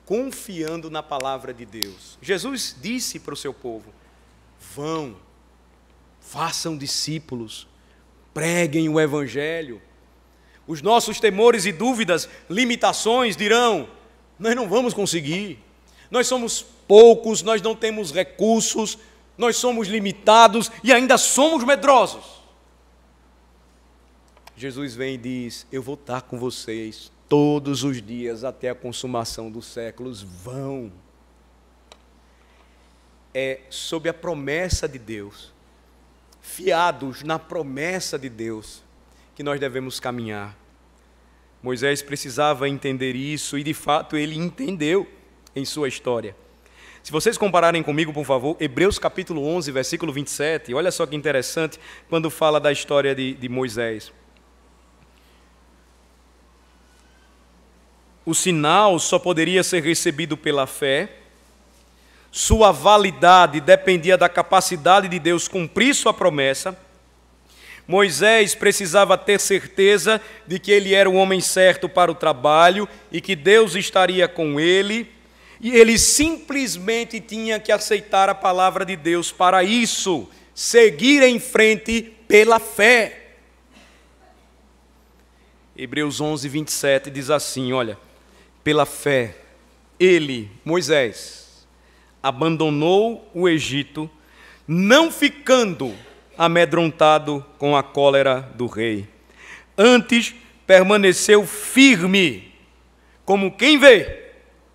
Speaker 1: confiando na palavra de Deus. Jesus disse para o seu povo: vão, façam discípulos, preguem o Evangelho. Os nossos temores e dúvidas, limitações dirão: nós não vamos conseguir, nós somos poucos, nós não temos recursos, nós somos limitados e ainda somos medrosos. Jesus vem e diz: eu vou estar com vocês todos os dias até a consumação dos séculos. Vão. É sob a promessa de Deus, fiados na promessa de Deus, que nós devemos caminhar. Moisés precisava entender isso e de fato ele entendeu em sua história. Se vocês compararem comigo, por favor, Hebreus capítulo 11, versículo 27, olha só que interessante quando fala da história de Moisés. O sinal só poderia ser recebido pela fé, sua validade dependia da capacidade de Deus cumprir sua promessa. Moisés precisava ter certeza de que ele era o homem certo para o trabalho e que Deus estaria com ele, e ele simplesmente tinha que aceitar a palavra de Deus para isso, seguir em frente pela fé. Hebreus 11, 27 diz assim, olha: pela fé, ele, Moisés, abandonou o Egito, não ficando amedrontado com a cólera do rei. Antes, permaneceu firme, como quem vê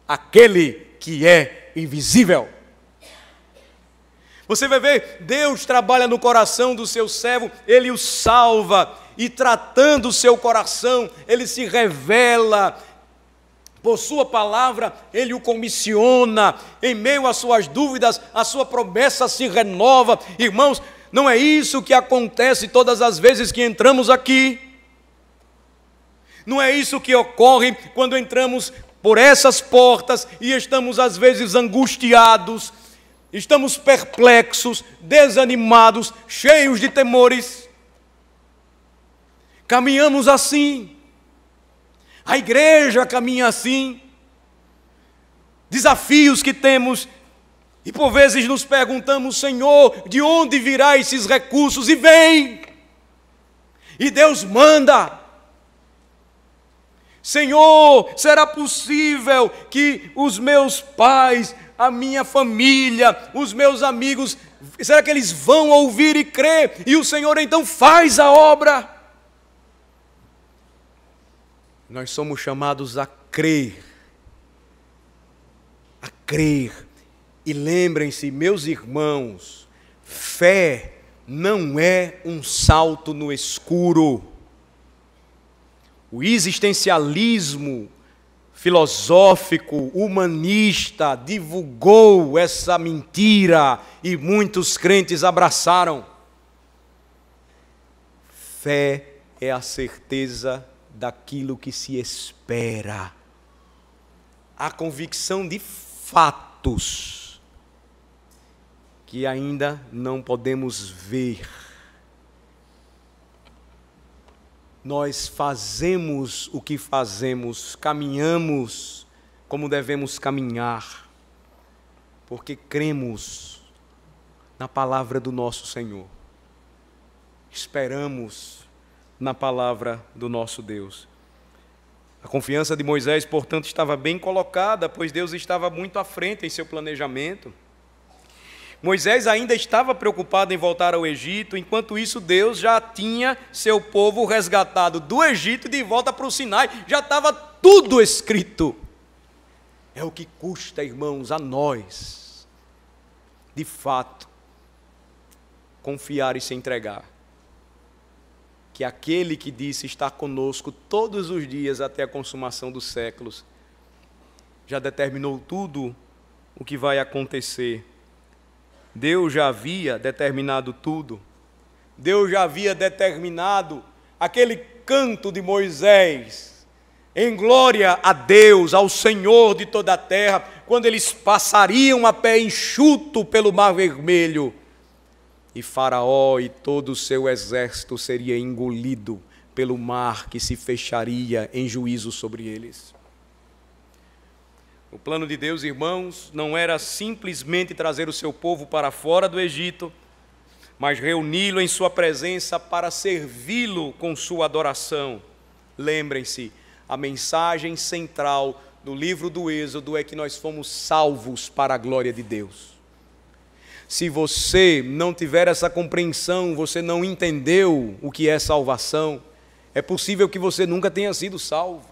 Speaker 1: aquele que é invisível. Você vai ver, Deus trabalha no coração do seu servo, Ele o salva, e tratando o seu coração, Ele se revela. Por sua palavra, Ele o comissiona. Em meio às suas dúvidas, a sua promessa se renova. Irmãos, não é isso que acontece todas as vezes que entramos aqui. Não é isso que ocorre quando entramos por essas portas e estamos às vezes angustiados, estamos perplexos, desanimados, cheios de temores. Caminhamos assim. A igreja caminha assim. Desafios que temos, e por vezes nos perguntamos: Senhor, de onde virá esses recursos? E vem. E Deus manda. Senhor, será possível que os meus pais, a minha família, os meus amigos, será que eles vão ouvir e crer? E o Senhor então faz a obra. Nós somos chamados a crer. A crer. E lembrem-se, meus irmãos, fé não é um salto no escuro. O existencialismo filosófico, humanista, divulgou essa mentira e muitos crentes abraçaram. Fé é a certeza daquilo que se espera, a convicção de fatos que ainda não podemos ver. Nós fazemos o que fazemos, caminhamos como devemos caminhar, porque cremos na palavra do nosso Senhor, esperamos na palavra do nosso Deus. A confiança de Moisés, portanto, estava bem colocada, pois Deus estava muito à frente em seu planejamento. Moisés ainda estava preocupado em voltar ao Egito, enquanto isso Deus já tinha seu povo resgatado do Egito e de volta para o Sinai, já estava tudo escrito. É o que custa, irmãos, a nós, de fato, confiar e se entregar. Que aquele que disse estar conosco todos os dias até a consumação dos séculos, já determinou tudo o que vai acontecer. Deus já havia determinado tudo. Deus já havia determinado aquele canto de Moisés, em glória a Deus, ao Senhor de toda a terra, quando eles passariam a pé enxuto pelo Mar Vermelho, e Faraó e todo o seu exército seria engolido pelo mar que se fecharia em juízo sobre eles. O plano de Deus, irmãos, não era simplesmente trazer o seu povo para fora do Egito, mas reuni-lo em sua presença para servi-lo com sua adoração. Lembrem-se, a mensagem central do livro do Êxodo é que nós fomos salvos para a glória de Deus. Se você não tiver essa compreensão, você não entendeu o que é salvação, é possível que você nunca tenha sido salvo.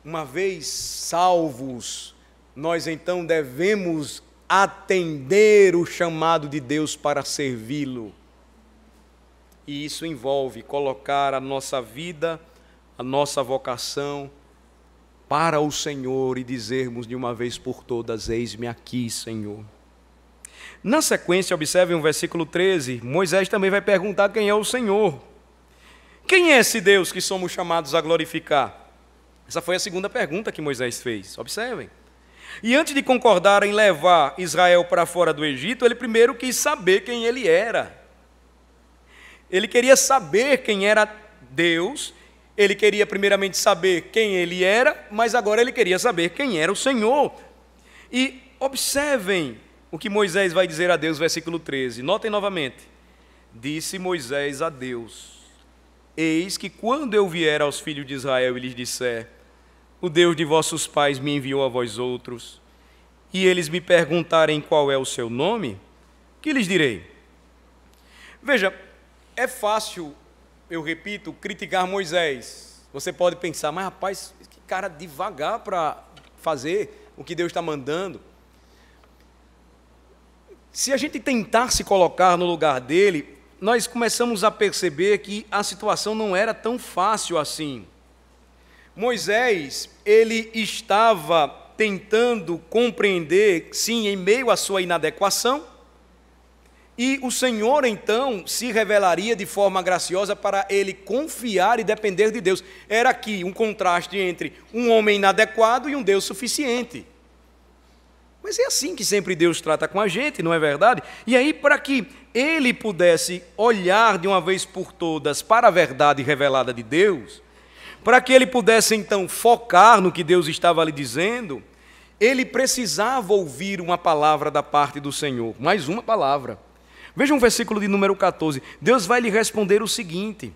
Speaker 1: Uma vez salvos, nós então devemos atender o chamado de Deus para servi-lo. E isso envolve colocar a nossa vida, a nossa vocação para o Senhor e dizermos de uma vez por todas: eis-me aqui, Senhor. Na sequência, observem o versículo 13, Moisés também vai perguntar quem é o Senhor. Quem é esse Deus que somos chamados a glorificar? Essa foi a segunda pergunta que Moisés fez, observem. E antes de concordar em levar Israel para fora do Egito, ele primeiro quis saber quem ele era. Ele queria saber quem era Deus, ele queria primeiramente saber quem ele era, mas agora ele queria saber quem era o Senhor. E observem o que Moisés vai dizer a Deus, versículo 13. Notem novamente. Disse Moisés a Deus: eis que quando eu vier aos filhos de Israel e lhes disser: o Deus de vossos pais me enviou a vós outros, e eles me perguntarem qual é o seu nome, que lhes direi? Veja, é fácil, eu repito, criticar Moisés. Você pode pensar: mas rapaz, que cara devagar para fazer o que Deus está mandando. Se a gente tentar se colocar no lugar dele, nós começamos a perceber que a situação não era tão fácil assim. Moisés, ele estava tentando compreender, sim, em meio à sua inadequação, e o Senhor, então, se revelaria de forma graciosa para ele confiar e depender de Deus. Era aqui um contraste entre um homem inadequado e um Deus suficiente. Mas é assim que sempre Deus trata com a gente, não é verdade? E aí, para que ele pudesse olhar de uma vez por todas para a verdade revelada de Deus, para que ele pudesse, então, focar no que Deus estava lhe dizendo, ele precisava ouvir uma palavra da parte do Senhor, mais uma palavra. Veja um versículo de número 14. Deus vai lhe responder o seguinte.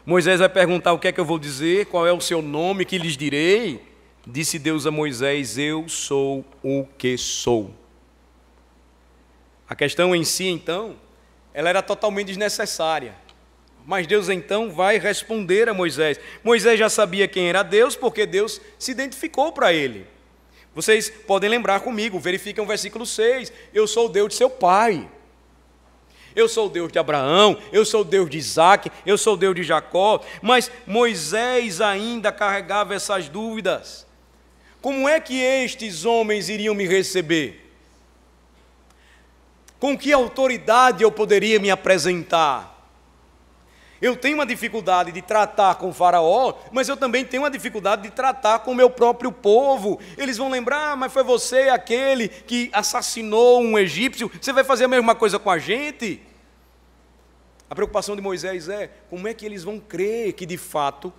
Speaker 1: Moisés vai perguntar: o que é que eu vou dizer? Qual é o seu nome que lhes direi? Disse Deus a Moisés: eu sou o que sou. A questão em si, então, ela era totalmente desnecessária. Mas Deus, então, vai responder a Moisés. Moisés já sabia quem era Deus, porque Deus se identificou para ele. Vocês podem lembrar comigo, verifiquem o versículo 6. Eu sou o Deus de seu pai. Eu sou o Deus de Abraão, eu sou o Deus de Isaac, eu sou o Deus de Jacó. Mas Moisés ainda carregava essas dúvidas. Como é que estes homens iriam me receber? Com que autoridade eu poderia me apresentar? Eu tenho uma dificuldade de tratar com o Faraó, mas eu também tenho uma dificuldade de tratar com o meu próprio povo. Eles vão lembrar: mas foi você aquele que assassinou um egípcio, você vai fazer a mesma coisa com a gente? A preocupação de Moisés é: como é que eles vão crer que de fato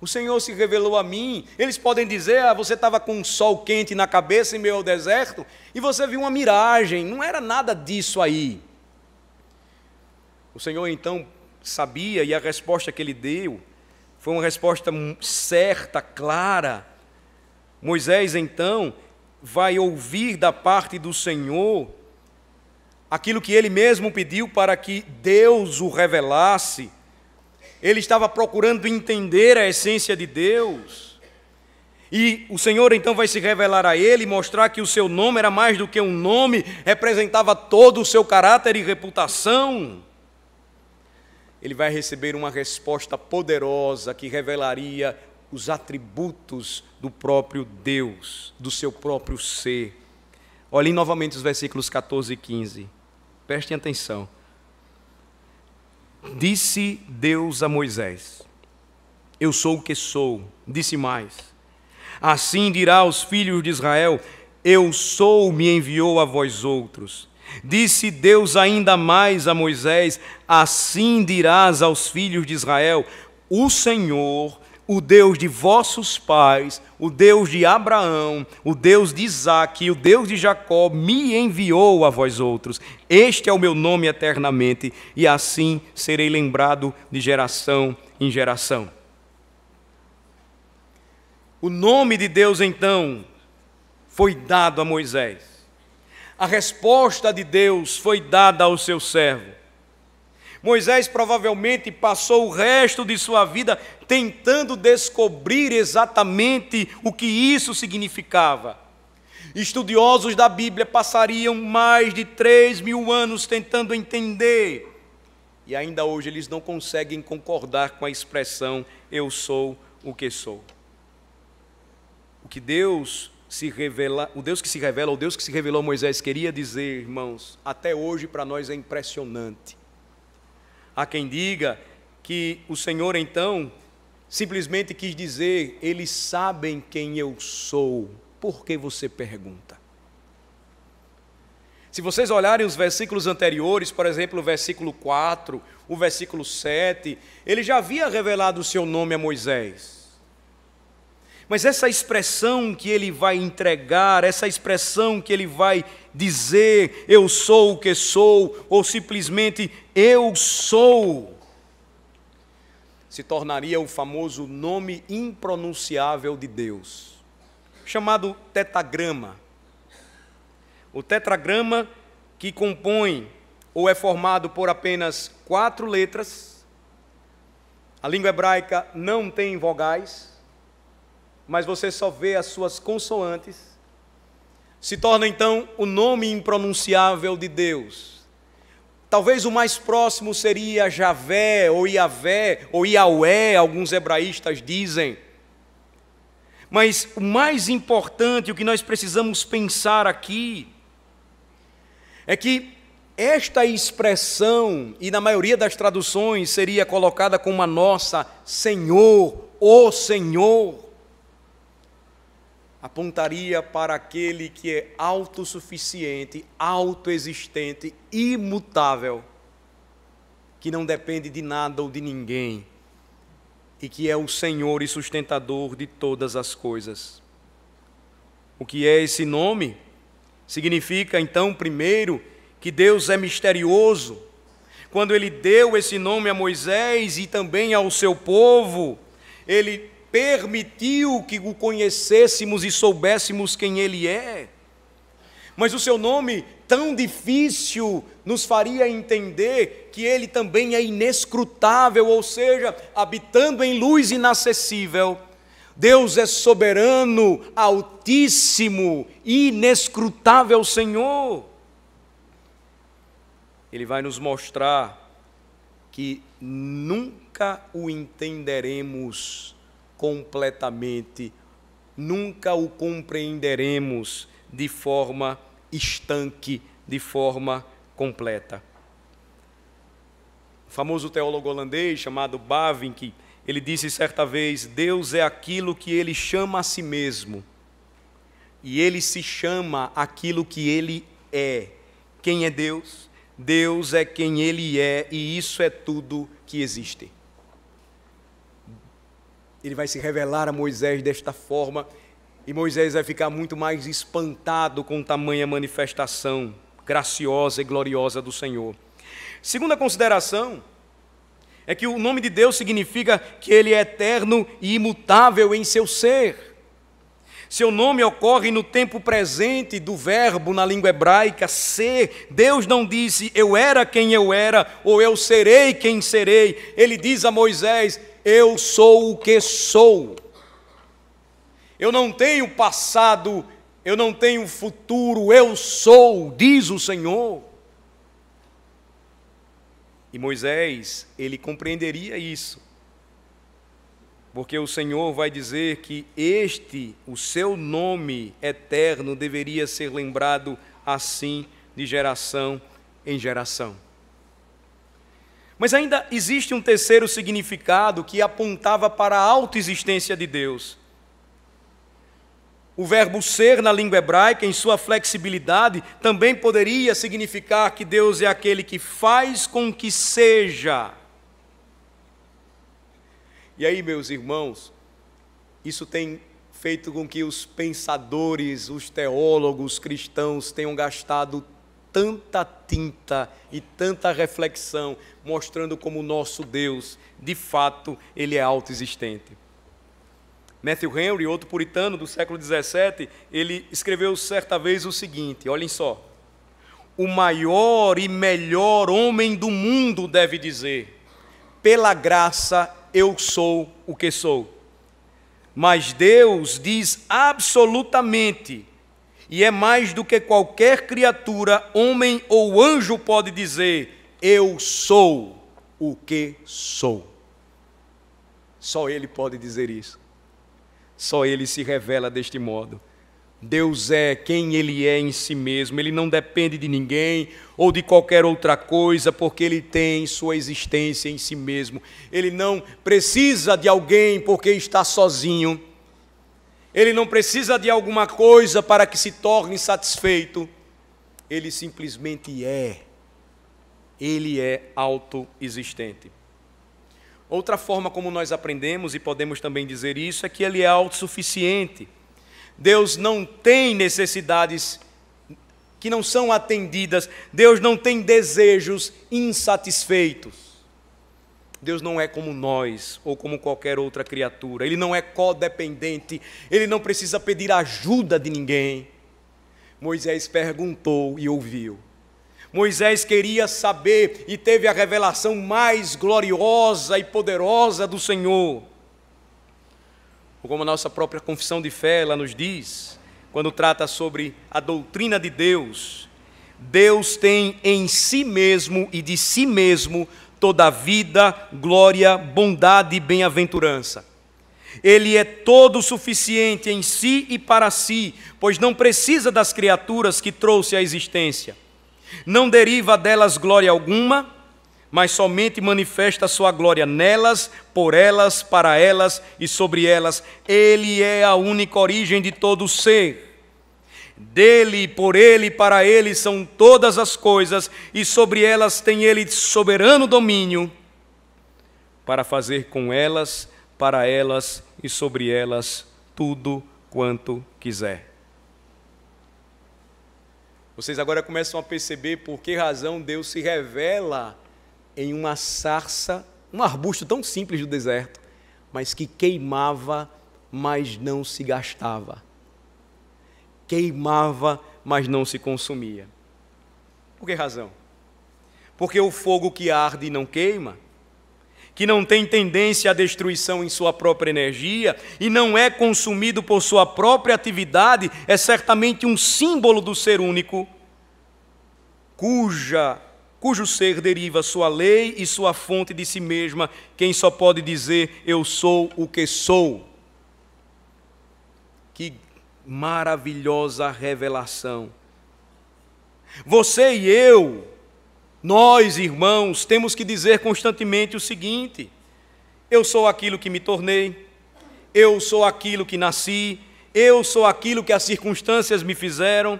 Speaker 1: o Senhor se revelou a mim? Eles podem dizer: você estava com um sol quente na cabeça em meio ao deserto e você viu uma miragem. Não era nada disso aí. O Senhor então sabia, e a resposta que ele deu foi uma resposta certa, clara. Moisés então vai ouvir da parte do Senhor aquilo que ele mesmo pediu para que Deus o revelasse. Ele estava procurando entender a essência de Deus. E o Senhor então vai se revelar a ele, mostrar que o seu nome era mais do que um nome, representava todo o seu caráter e reputação. Ele vai receber uma resposta poderosa que revelaria os atributos do próprio Deus, do seu próprio ser. Olhem novamente os versículos 14 e 15. Prestem atenção. Disse Deus a Moisés: eu sou o que sou. Disse mais: assim dirá aos filhos de Israel: eu sou, me enviou a vós outros. Disse Deus ainda mais a Moisés: assim dirás aos filhos de Israel: o Senhor, o Deus de vossos pais, o Deus de Abraão, o Deus de Isaque e o Deus de Jacó, me enviou a vós outros. Este é o meu nome eternamente, e assim serei lembrado de geração em geração. O nome de Deus, então, foi dado a Moisés. A resposta de Deus foi dada ao seu servo. Moisés provavelmente passou o resto de sua vida tentando descobrir exatamente o que isso significava. Estudiosos da Bíblia passariam mais de 3.000 anos tentando entender. E ainda hoje eles não conseguem concordar com a expressão eu sou o que sou. O que Deus se revela, o Deus que se revela, o Deus que se revelou a Moisés queria dizer, irmãos, até hoje para nós é impressionante. Há quem diga que o Senhor então simplesmente quis dizer, eles sabem quem eu sou, por que você pergunta? Se vocês olharem os versículos anteriores, por exemplo, o versículo 4, o versículo 7, ele já havia revelado o seu nome a Moisés. Mas essa expressão que ele vai entregar, essa expressão que ele vai dizer, eu sou o que sou, ou simplesmente eu sou, se tornaria o famoso nome impronunciável de Deus, chamado tetragrama. O tetragrama que compõe ou é formado por apenas 4 letras. A língua hebraica não tem vogais, mas você só vê as suas consoantes, se torna então o nome impronunciável de Deus. Talvez o mais próximo seria Javé, ou Iavé, ou Iaué, alguns hebraístas dizem. Mas o mais importante, o que nós precisamos pensar aqui, é que esta expressão, e na maioria das traduções seria colocada como a nossa, Senhor, o Senhor, apontaria para aquele que é autossuficiente, autoexistente, imutável, que não depende de nada ou de ninguém, e que é o Senhor e sustentador de todas as coisas. O que é esse nome? Significa, então, primeiro, que Deus é misterioso. Quando Ele deu esse nome a Moisés e também ao seu povo, Ele permitiu que o conhecêssemos e soubéssemos quem Ele é. Mas o seu nome, tão difícil, nos faria entender que Ele também é inescrutável, ou seja, habitando em luz inacessível. Deus é soberano, altíssimo, inescrutável Senhor. Ele vai nos mostrar que nunca o entenderemos completamente, nunca o compreenderemos de forma estanque, de forma completa. O famoso teólogo holandês chamado Bavinck, ele disse certa vez: Deus é aquilo que Ele chama a si mesmo, e Ele se chama aquilo que Ele é. Quem é Deus? Deus é quem Ele é, e isso é tudo que existe. Ele vai se revelar a Moisés desta forma, e Moisés vai ficar muito mais espantado com tamanha manifestação graciosa e gloriosa do Senhor. Segunda consideração é que o nome de Deus significa que Ele é eterno e imutável em seu ser. Seu nome ocorre no tempo presente do verbo na língua hebraica, ser. Deus não disse, eu era quem eu era, ou eu serei quem serei. Ele diz a Moisés, eu sou o que sou. Eu não tenho passado, eu não tenho futuro, eu sou, diz o Senhor. E Moisés, ele compreenderia isso, porque o Senhor vai dizer que o seu nome eterno, deveria ser lembrado assim de geração em geração. Mas ainda existe um terceiro significado que apontava para a autoexistência de Deus. O verbo ser na língua hebraica, em sua flexibilidade, também poderia significar que Deus é aquele que faz com que seja. E aí, meus irmãos, isso tem feito com que os pensadores, os teólogos cristãos tenham gastado tanta tinta e tanta reflexão, mostrando como o nosso Deus, de fato, ele é autoexistente. Matthew Henry, outro puritano do século XVII, ele escreveu certa vez o seguinte, olhem só: o maior e melhor homem do mundo deve dizer, pela graça eu sou o que sou. Mas Deus diz absolutamente, e é mais do que qualquer criatura, homem ou anjo pode dizer, eu sou o que sou. Só Ele pode dizer isso. Só Ele se revela deste modo. Deus é quem Ele é em si mesmo. Ele não depende de ninguém ou de qualquer outra coisa, porque Ele tem sua existência em si mesmo. Ele não precisa de alguém porque está sozinho. Ele não precisa de alguma coisa para que se torne satisfeito. Ele simplesmente é. Ele é autoexistente. Outra forma como nós aprendemos, e podemos também dizer isso, é que Ele é autossuficiente. Deus não tem necessidades que não são atendidas. Deus não tem desejos insatisfeitos. Deus não é como nós ou como qualquer outra criatura. Ele não é codependente. Ele não precisa pedir ajuda de ninguém. Moisés perguntou e ouviu. Moisés queria saber e teve a revelação mais gloriosa e poderosa do Senhor. Como a nossa própria confissão de fé, ela nos diz, quando trata sobre a doutrina de Deus, Deus tem em si mesmo e de si mesmo toda a vida, glória, bondade e bem-aventurança. Ele é todo suficiente em si e para si, pois não precisa das criaturas que trouxe à existência. Não deriva delas glória alguma, mas somente manifesta a sua glória nelas, por elas, para elas e sobre elas. Ele é a única origem de todo ser. Dele, por ele e para ele são todas as coisas, e sobre elas tem ele soberano domínio, para fazer com elas, para elas e sobre elas tudo quanto quiser. Vocês agora começam a perceber por que razão Deus se revela em uma sarça, um arbusto tão simples do deserto, mas que queimava, mas não se gastava. Queimava, mas não se consumia. Por que razão? Porque o fogo que arde e não queima, que não tem tendência à destruição em sua própria energia e não é consumido por sua própria atividade, é certamente um símbolo do ser único, cujo ser deriva sua lei e sua fonte de si mesma, quem só pode dizer, eu sou o que sou. Que maravilhosa revelação. Você e eu, nós, irmãos, temos que dizer constantemente o seguinte: eu sou aquilo que me tornei, eu sou aquilo que nasci, eu sou aquilo que as circunstâncias me fizeram.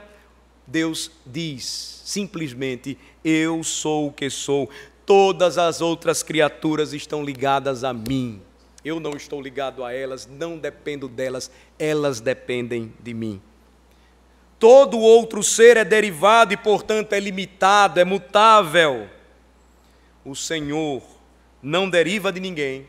Speaker 1: Deus diz simplesmente, eu sou o que sou. Todas as outras criaturas estão ligadas a mim. Eu não estou ligado a elas, não dependo delas, elas dependem de mim. Todo outro ser é derivado e, portanto, é limitado, é mutável. O Senhor não deriva de ninguém.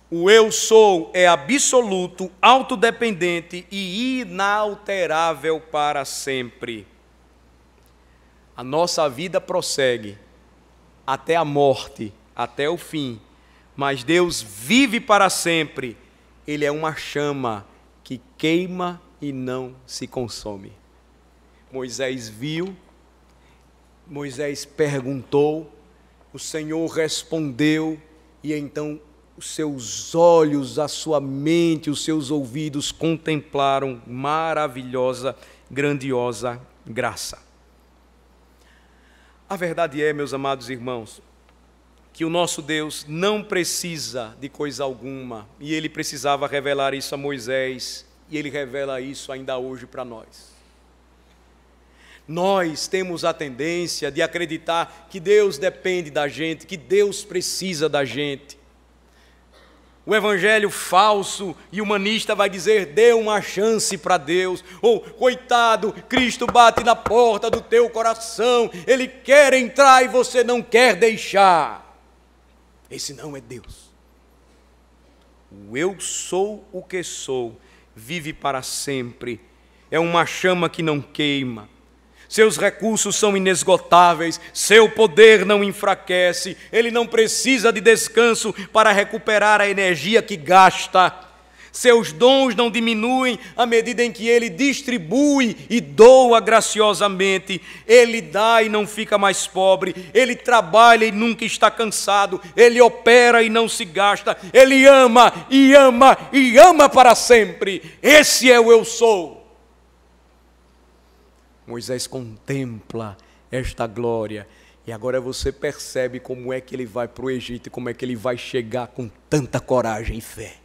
Speaker 1: O eu sou é absoluto, autodependente e inalterável para sempre. A nossa vida prossegue até a morte, até o fim, mas Deus vive para sempre. Ele é uma chama que queima e não se consome. Moisés viu, Moisés perguntou, o Senhor respondeu, e então os seus olhos, a sua mente, os seus ouvidos contemplaram maravilhosa, grandiosa graça. A verdade é, meus amados irmãos, que o nosso Deus não precisa de coisa alguma, e Ele precisava revelar isso a Moisés, e Ele revela isso ainda hoje para nós. Nós temos a tendência de acreditar que Deus depende da gente, que Deus precisa da gente. O evangelho falso e humanista vai dizer, dê uma chance para Deus, ou coitado, Cristo bate na porta do teu coração, Ele quer entrar e você não quer deixar. Esse não é Deus. O eu sou o que sou, vive para sempre, é uma chama que não queima. Seus recursos são inesgotáveis, seu poder não enfraquece, ele não precisa de descanso para recuperar a energia que gasta. Seus dons não diminuem à medida em que ele distribui e doa graciosamente. Ele dá e não fica mais pobre, ele trabalha e nunca está cansado, ele opera e não se gasta, ele ama e ama e ama para sempre. Esse é o eu sou. Moisés contempla esta glória e agora você percebe como é que ele vai para o Egito e como é que ele vai chegar com tanta coragem e fé.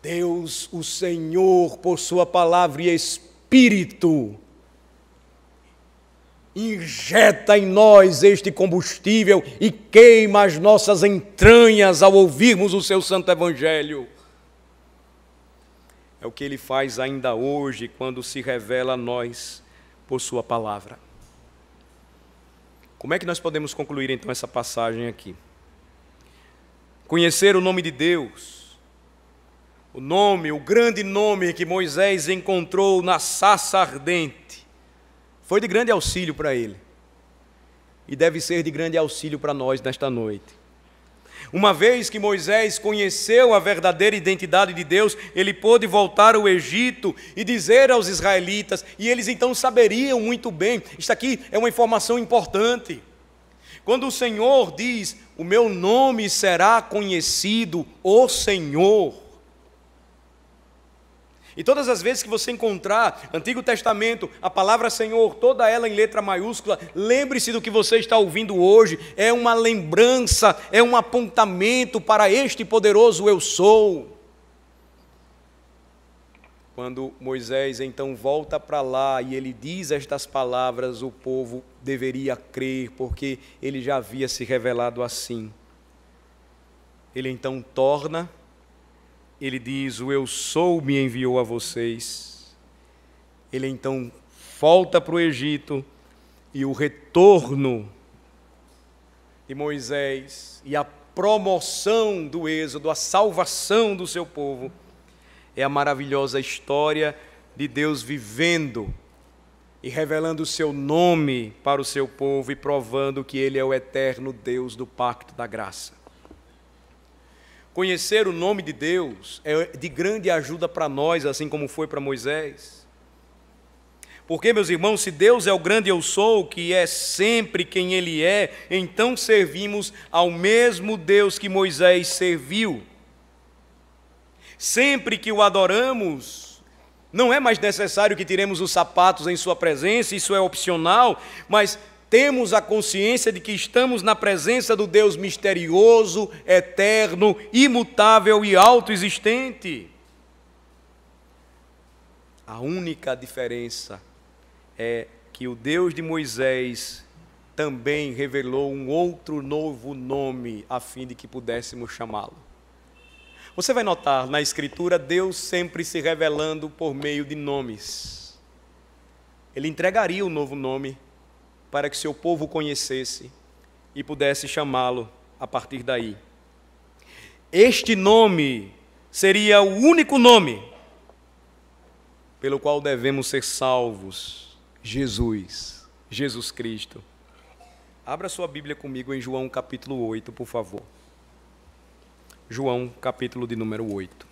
Speaker 1: Deus, o Senhor, por sua palavra e Espírito, injeta em nós este combustível e queima as nossas entranhas ao ouvirmos o seu santo evangelho. É o que ele faz ainda hoje, quando se revela a nós por sua palavra. Como é que nós podemos concluir então essa passagem aqui? Conhecer o nome de Deus, o nome, o grande nome que Moisés encontrou na sarça ardente, foi de grande auxílio para ele. E deve ser de grande auxílio para nós nesta noite. Uma vez que Moisés conheceu a verdadeira identidade de Deus, ele pôde voltar ao Egito e dizer aos israelitas, e eles então saberiam muito bem, isto aqui é uma informação importante. Quando o Senhor diz, o meu nome será conhecido, o Senhor. E todas as vezes que você encontrar Antigo Testamento, a palavra Senhor, toda ela em letra maiúscula, lembre-se do que você está ouvindo hoje, é uma lembrança, é um apontamento para este poderoso eu sou. Quando Moisés então volta para lá e ele diz estas palavras, o povo deveria crer, porque ele já havia se revelado assim. Ele então torna... Ele diz, o eu sou me enviou a vocês. Ele então volta para o Egito e o retorno de Moisés e a promoção do êxodo, a salvação do seu povo, é a maravilhosa história de Deus vivendo e revelando o seu nome para o seu povo e provando que Ele é o eterno Deus do pacto da graça. Conhecer o nome de Deus é de grande ajuda para nós, assim como foi para Moisés. Porque, meus irmãos, se Deus é o grande eu sou, que é sempre quem Ele é, então servimos ao mesmo Deus que Moisés serviu. Sempre que o adoramos, não é mais necessário que tiremos os sapatos em sua presença, isso é opcional, mas temos a consciência de que estamos na presença do Deus misterioso, eterno, imutável e autoexistente. A única diferença é que o Deus de Moisés também revelou um outro novo nome a fim de que pudéssemos chamá-lo. Você vai notar na Escritura Deus sempre se revelando por meio de nomes. Ele entregaria um novo nome para que seu povo o conhecesse e pudesse chamá-lo a partir daí. Este nome seria o único nome pelo qual devemos ser salvos, Jesus Cristo. Abra sua Bíblia comigo em João capítulo 8, por favor. João capítulo de número 8.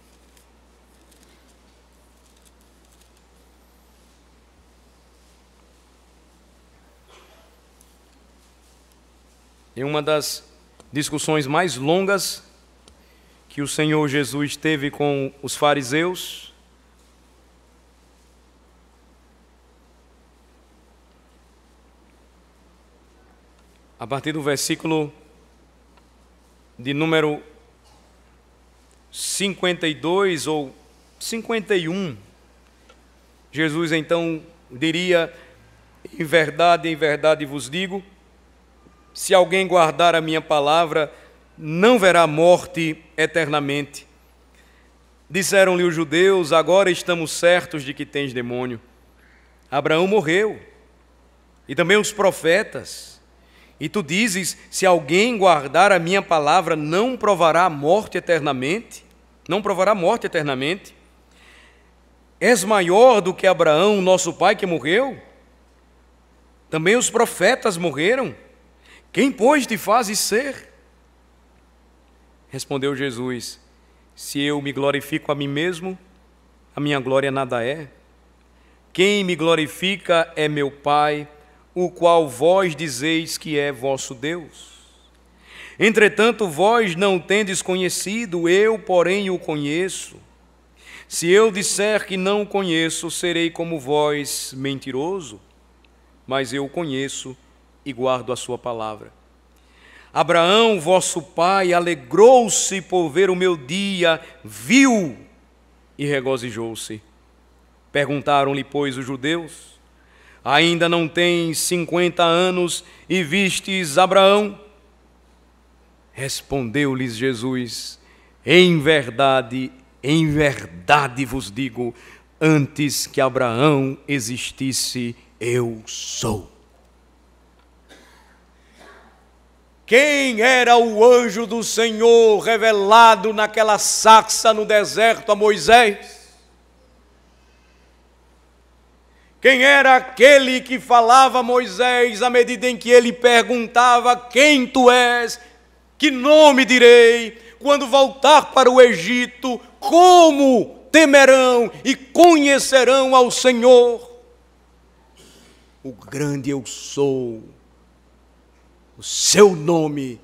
Speaker 1: em uma das discussões mais longas que o Senhor Jesus teve com os fariseus, a partir do versículo de número 52 ou 51, Jesus então diria: em verdade vos digo, se alguém guardar a minha palavra, não verá morte eternamente. Disseram-lhe os judeus: agora estamos certos de que tens demônio. Abraão morreu, e também os profetas. E tu dizes: se alguém guardar a minha palavra, não provará a morte eternamente? Não provará morte eternamente? És maior do que Abraão, nosso pai, que morreu? Também os profetas morreram. Quem, pois, te fazes ser? Respondeu Jesus: se eu me glorifico a mim mesmo, a minha glória nada é. Quem me glorifica é meu Pai, o qual vós dizeis que é vosso Deus. Entretanto, vós não tendes conhecido, eu, porém, o conheço. Se eu disser que não o conheço, serei como vós, mentiroso, mas eu o conheço e guardo a sua palavra. Abraão, vosso pai, alegrou-se por ver o meu dia, viu e regozijou-se. Perguntaram-lhe, pois, os judeus: ainda não tens 50 anos e vistes Abraão? Respondeu-lhes Jesus: em verdade vos digo, antes que Abraão existisse, eu sou. Quem era o anjo do Senhor revelado naquela sarça no deserto a Moisés? Quem era aquele que falava a Moisés à medida em que ele perguntava: quem tu és? Que nome direi? Quando voltar para o Egito, como temerão e conhecerão ao Senhor? O grande eu sou. O seu nome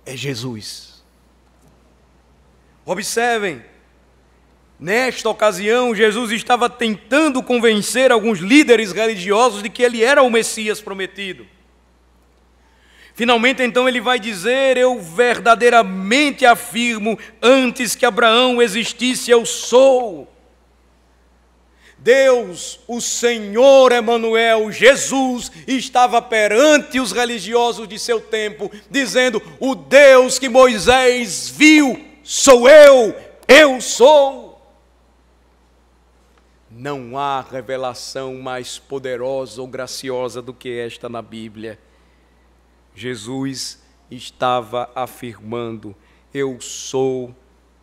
Speaker 1: é Jesus. Observem, nesta ocasião, Jesus estava tentando convencer alguns líderes religiosos de que ele era o Messias prometido. Finalmente, então, ele vai dizer: eu verdadeiramente afirmo, antes que Abraão existisse, eu sou. Deus, o Senhor Emanuel, Jesus, estava perante os religiosos de seu tempo, dizendo: o Deus que Moisés viu, sou eu sou. Não há revelação mais poderosa ou graciosa do que esta na Bíblia. Jesus estava afirmando: eu sou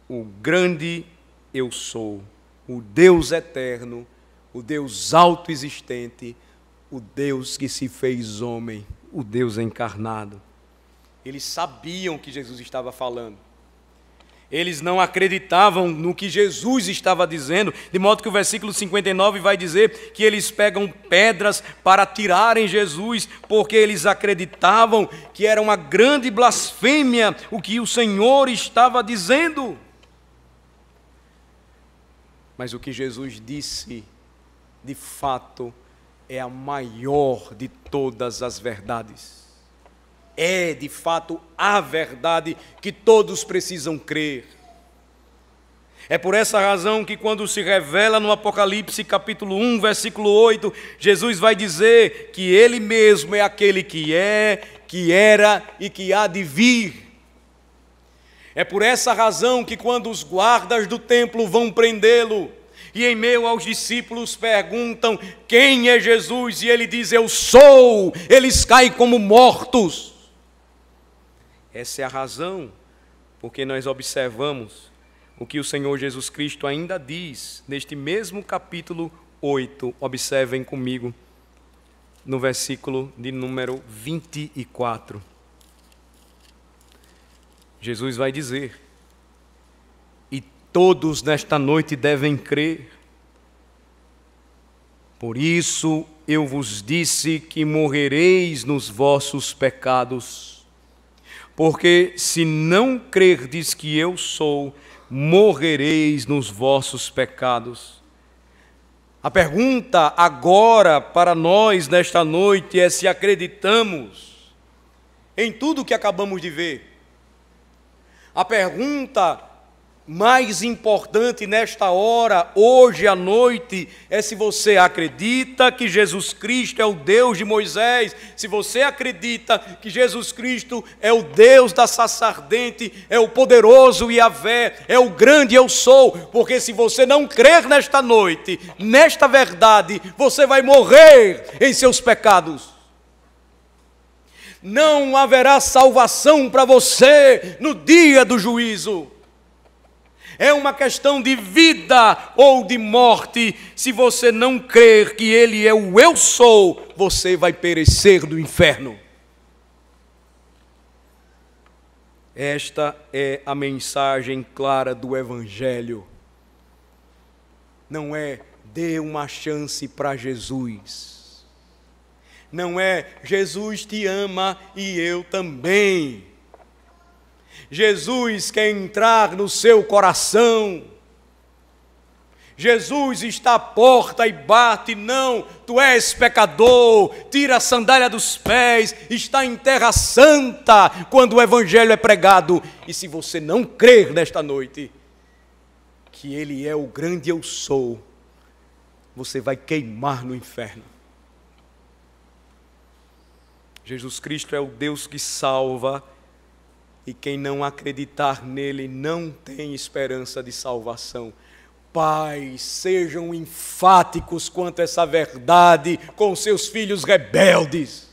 Speaker 1: o grande eu sou. O Deus eterno, o Deus autoexistente, o Deus que se fez homem, o Deus encarnado. Eles sabiam que Jesus estava falando. Eles não acreditavam no que Jesus estava dizendo, de modo que o versículo 59 vai dizer que eles pegam pedras para tirarem Jesus, porque eles acreditavam que era uma grande blasfêmia o que o Senhor estava dizendo. Mas o que Jesus disse, de fato, é a maior de todas as verdades. É, de fato, a verdade que todos precisam crer. É por essa razão que quando se revela no Apocalipse capítulo 1, versículo 8, Jesus vai dizer que Ele mesmo é aquele que é, que era e que há de vir. É por essa razão que quando os guardas do templo vão prendê-lo, e em meio aos discípulos perguntam: quem é Jesus? E ele diz: eu sou. Eles caem como mortos. Essa é a razão porque nós observamos o que o Senhor Jesus Cristo ainda diz neste mesmo capítulo 8. Observem comigo no versículo de número 24. Jesus vai dizer: e todos nesta noite devem crer. Por isso eu vos disse que morrereis nos vossos pecados. porque se não crerdes que eu sou, morrereis nos vossos pecados. A pergunta agora para nós nesta noite é se acreditamos em tudo que acabamos de ver. A pergunta mais importante nesta hora, hoje à noite, é se você acredita que Jesus Cristo é o Deus de Moisés, se você acredita que Jesus Cristo é o Deus da sarça ardente, é o poderoso Yahvé, é o grande eu sou, porque se você não crer nesta noite, nesta verdade, você vai morrer em seus pecados. Não haverá salvação para você no dia do juízo. É uma questão de vida ou de morte. Se você não crer que Ele é o eu sou, você vai perecer do inferno. Esta é a mensagem clara do Evangelho. Não é dê uma chance para Jesus. Não é Jesus te ama e eu também. Jesus quer entrar no seu coração. Jesus está à porta e bate. Não, tu és pecador, tira a sandália dos pés, está em terra santa quando o Evangelho é pregado. E se você não crer nesta noite que Ele é o grande eu sou, você vai queimar no inferno. Jesus Cristo é o Deus que salva, e quem não acreditar nele não tem esperança de salvação. Pais, sejam enfáticos quanto a essa verdade com seus filhos rebeldes.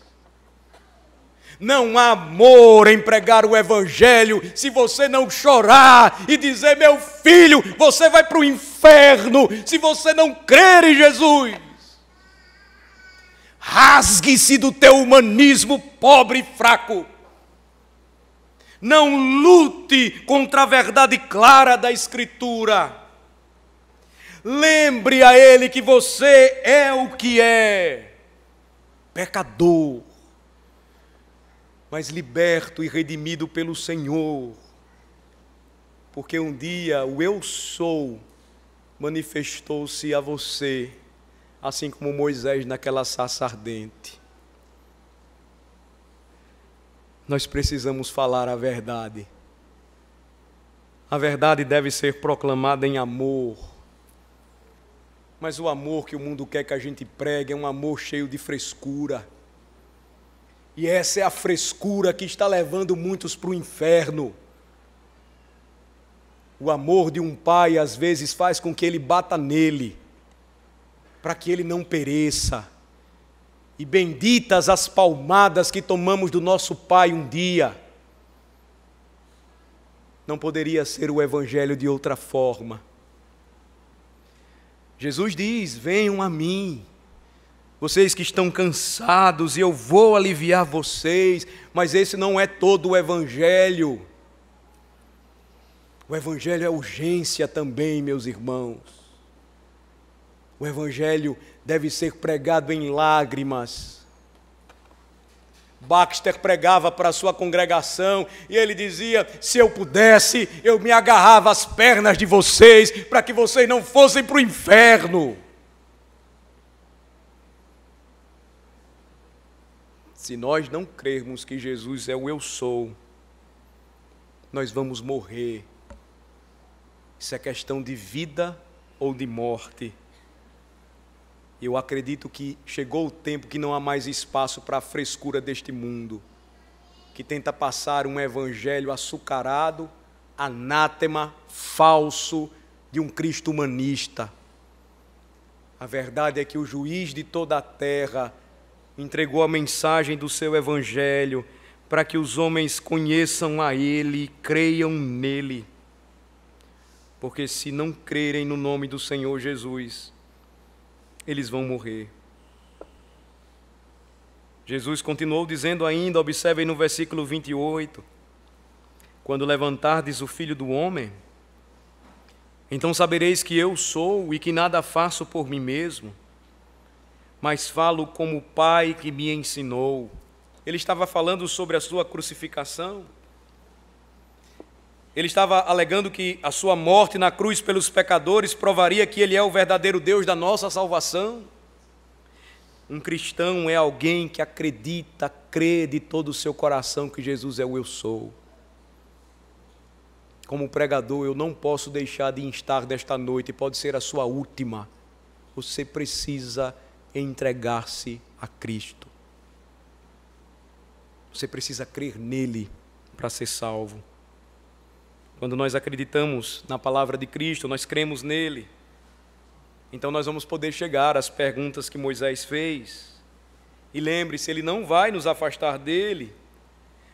Speaker 1: Não há amor em pregar o Evangelho se você não chorar e dizer: meu filho, você vai para o inferno se você não crer em Jesus. Rasgue-se do teu humanismo pobre e fraco. Não lute contra a verdade clara da Escritura. Lembre a Ele que você é o que é, pecador, mas liberto e redimido pelo Senhor. Porque um dia o eu sou manifestou-se a você, assim como Moisés naquela sarça ardente. Nós precisamos falar a verdade. A verdade deve ser proclamada em amor. Mas o amor que o mundo quer que a gente pregue é um amor cheio de frescura. E essa é a frescura que está levando muitos para o inferno. O amor de um pai às vezes faz com que ele bata nele, para que ele não pereça. E benditas as palmadas que tomamos do nosso pai um dia. Não poderia ser o Evangelho de outra forma. Jesus diz: venham a mim, vocês que estão cansados, e eu vou aliviar vocês. Mas esse não é todo o Evangelho. O Evangelho é urgência também, meus irmãos. O Evangelho deve ser pregado em lágrimas. Baxter pregava para a sua congregação e ele dizia: se eu pudesse, eu me agarrava às pernas de vocês para que vocês não fossem para o inferno. Se nós não crermos que Jesus é o eu sou, nós vamos morrer. Isso é questão de vida ou de morte. Eu acredito que chegou o tempo que não há mais espaço para a frescura deste mundo, que tenta passar um evangelho açucarado, anátema, falso, de um Cristo humanista. A verdade é que o juiz de toda a terra entregou a mensagem do seu evangelho para que os homens conheçam a Ele e creiam nele. Porque se não crerem no nome do Senhor Jesus, eles vão morrer. Jesus continuou dizendo ainda, observem no versículo 28, quando levantardes o Filho do Homem, então sabereis que eu sou e que nada faço por mim mesmo, mas falo como o Pai que me ensinou. Ele estava falando sobre a sua crucificação. Ele estava alegando que a sua morte na cruz pelos pecadores provaria que ele é o verdadeiro Deus da nossa salvação. Um cristão é alguém que acredita, crê de todo o seu coração que Jesus é o eu sou. Como pregador, eu não posso deixar de instar desta noite, pode ser a sua última. Você precisa entregar-se a Cristo. Você precisa crer nele para ser salvo. Quando nós acreditamos na palavra de Cristo, nós cremos nele. Então nós vamos poder chegar às perguntas que Moisés fez. E lembre-se, ele não vai nos afastar dele.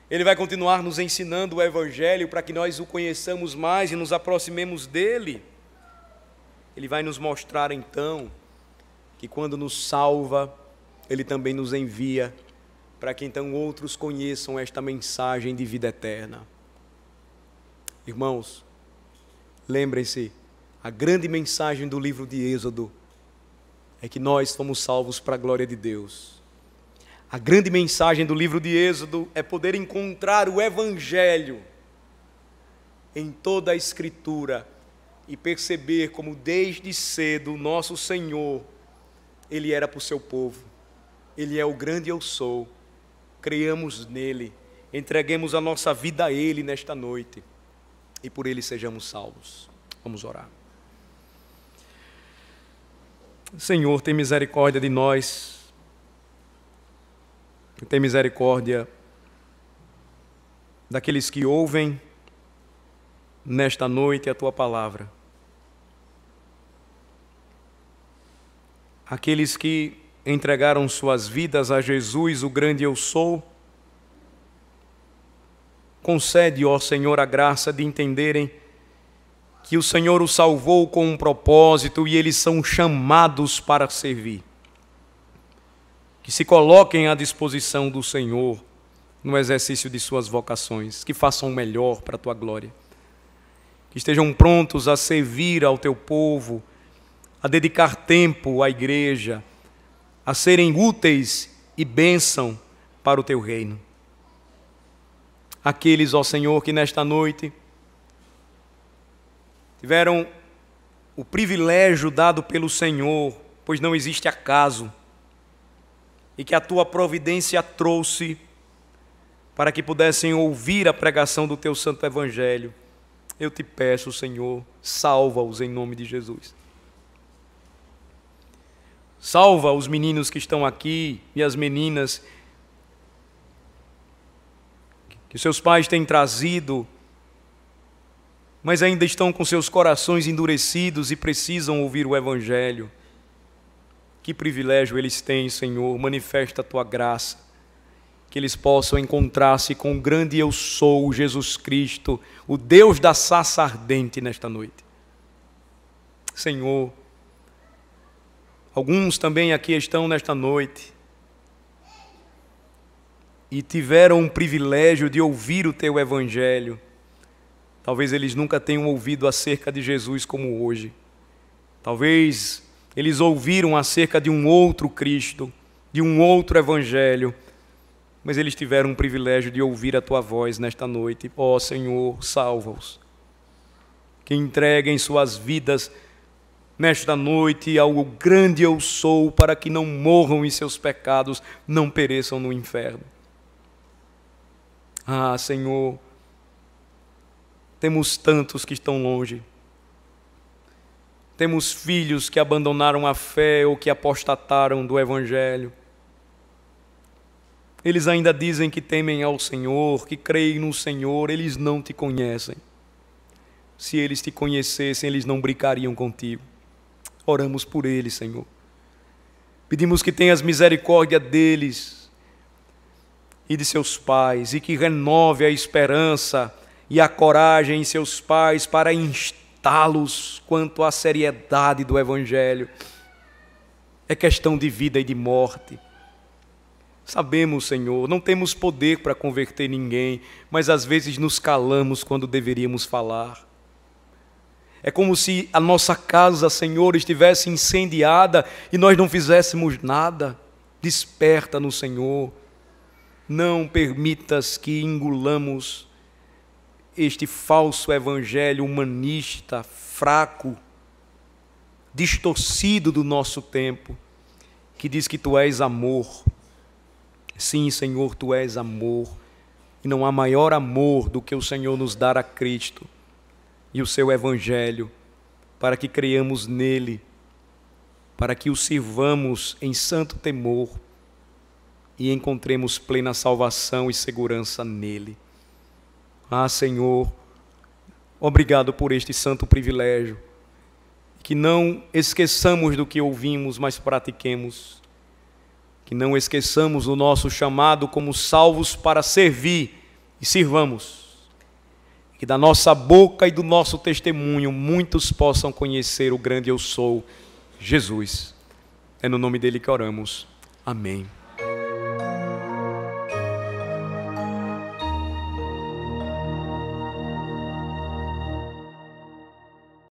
Speaker 1: Ele vai continuar nos ensinando o Evangelho para que nós o conheçamos mais e nos aproximemos dele. Ele vai nos mostrar então que quando nos salva, ele também nos envia para que então outros conheçam esta mensagem de vida eterna. Irmãos, lembrem-se, a grande mensagem do livro de Êxodo é que nós fomos salvos para a glória de Deus. A grande mensagem do livro de Êxodo é poder encontrar o Evangelho em toda a Escritura e perceber como desde cedo o nosso Senhor, Ele era para o seu povo. Ele é o grande eu sou. Creiamos nele, entreguemos a nossa vida a Ele nesta noite e por Ele sejamos salvos. Vamos orar. Senhor, tem misericórdia de nós. Tem misericórdia daqueles que ouvem nesta noite a Tua palavra. Aqueles que entregaram suas vidas a Jesus, o grande eu sou. Concede, ó Senhor, a graça de entenderem que o Senhor os salvou com um propósito e eles são chamados para servir. Que se coloquem à disposição do Senhor no exercício de suas vocações, que façam o melhor para a Tua glória. Que estejam prontos a servir ao Teu povo, a dedicar tempo à igreja, a serem úteis e bênção para o Teu reino. Aqueles, ó Senhor, que nesta noite tiveram o privilégio dado pelo Senhor, pois não existe acaso, e que a Tua providência trouxe para que pudessem ouvir a pregação do Teu santo Evangelho. Eu te peço, Senhor, salva-os em nome de Jesus. Salva os meninos que estão aqui e as meninas que seus pais têm trazido, mas ainda estão com seus corações endurecidos e precisam ouvir o Evangelho. Que privilégio eles têm, Senhor, manifesta a Tua graça, que eles possam encontrar-se com o grande eu sou, Jesus Cristo, o Deus da sarça ardente nesta noite. Senhor, alguns também aqui estão nesta noite e tiveram o privilégio de ouvir o Teu Evangelho. Talvez eles nunca tenham ouvido acerca de Jesus como hoje. Talvez eles ouviram acerca de um outro Cristo, de um outro Evangelho, mas eles tiveram o privilégio de ouvir a Tua voz nesta noite. Ó Senhor, salva-os. Que entreguem suas vidas nesta noite ao grande eu sou, para que não morram em seus pecados, não pereçam no inferno. Ah, Senhor, temos tantos que estão longe. Temos filhos que abandonaram a fé ou que apostataram do Evangelho. Eles ainda dizem que temem ao Senhor, que creem no Senhor, eles não Te conhecem. Se eles Te conhecessem, eles não brincariam contigo. Oramos por eles, Senhor. Pedimos que tenhas misericórdia deles e de seus pais, e que renove a esperança e a coragem em seus pais para instá-los quanto à seriedade do Evangelho. É questão de vida e de morte. Sabemos, Senhor, não temos poder para converter ninguém, mas às vezes nos calamos quando deveríamos falar. É como se a nossa casa, Senhor, estivesse incendiada e nós não fizéssemos nada. Desperta-nos, Senhor. Não permitas que engolamos este falso evangelho humanista, fraco, distorcido do nosso tempo, que diz que tu és amor. Sim, Senhor, tu és amor, e não há maior amor do que o Senhor nos dar a Cristo e o seu evangelho, para que creiamos nele, para que o sirvamos em santo temor e encontremos plena salvação e segurança nele. Ah, Senhor, obrigado por este santo privilégio, que não esqueçamos do que ouvimos, mas pratiquemos, que não esqueçamos o nosso chamado como salvos para servir e sirvamos, que da nossa boca e do nosso testemunho muitos possam conhecer o grande eu sou, Jesus. É no nome dele que oramos. Amém.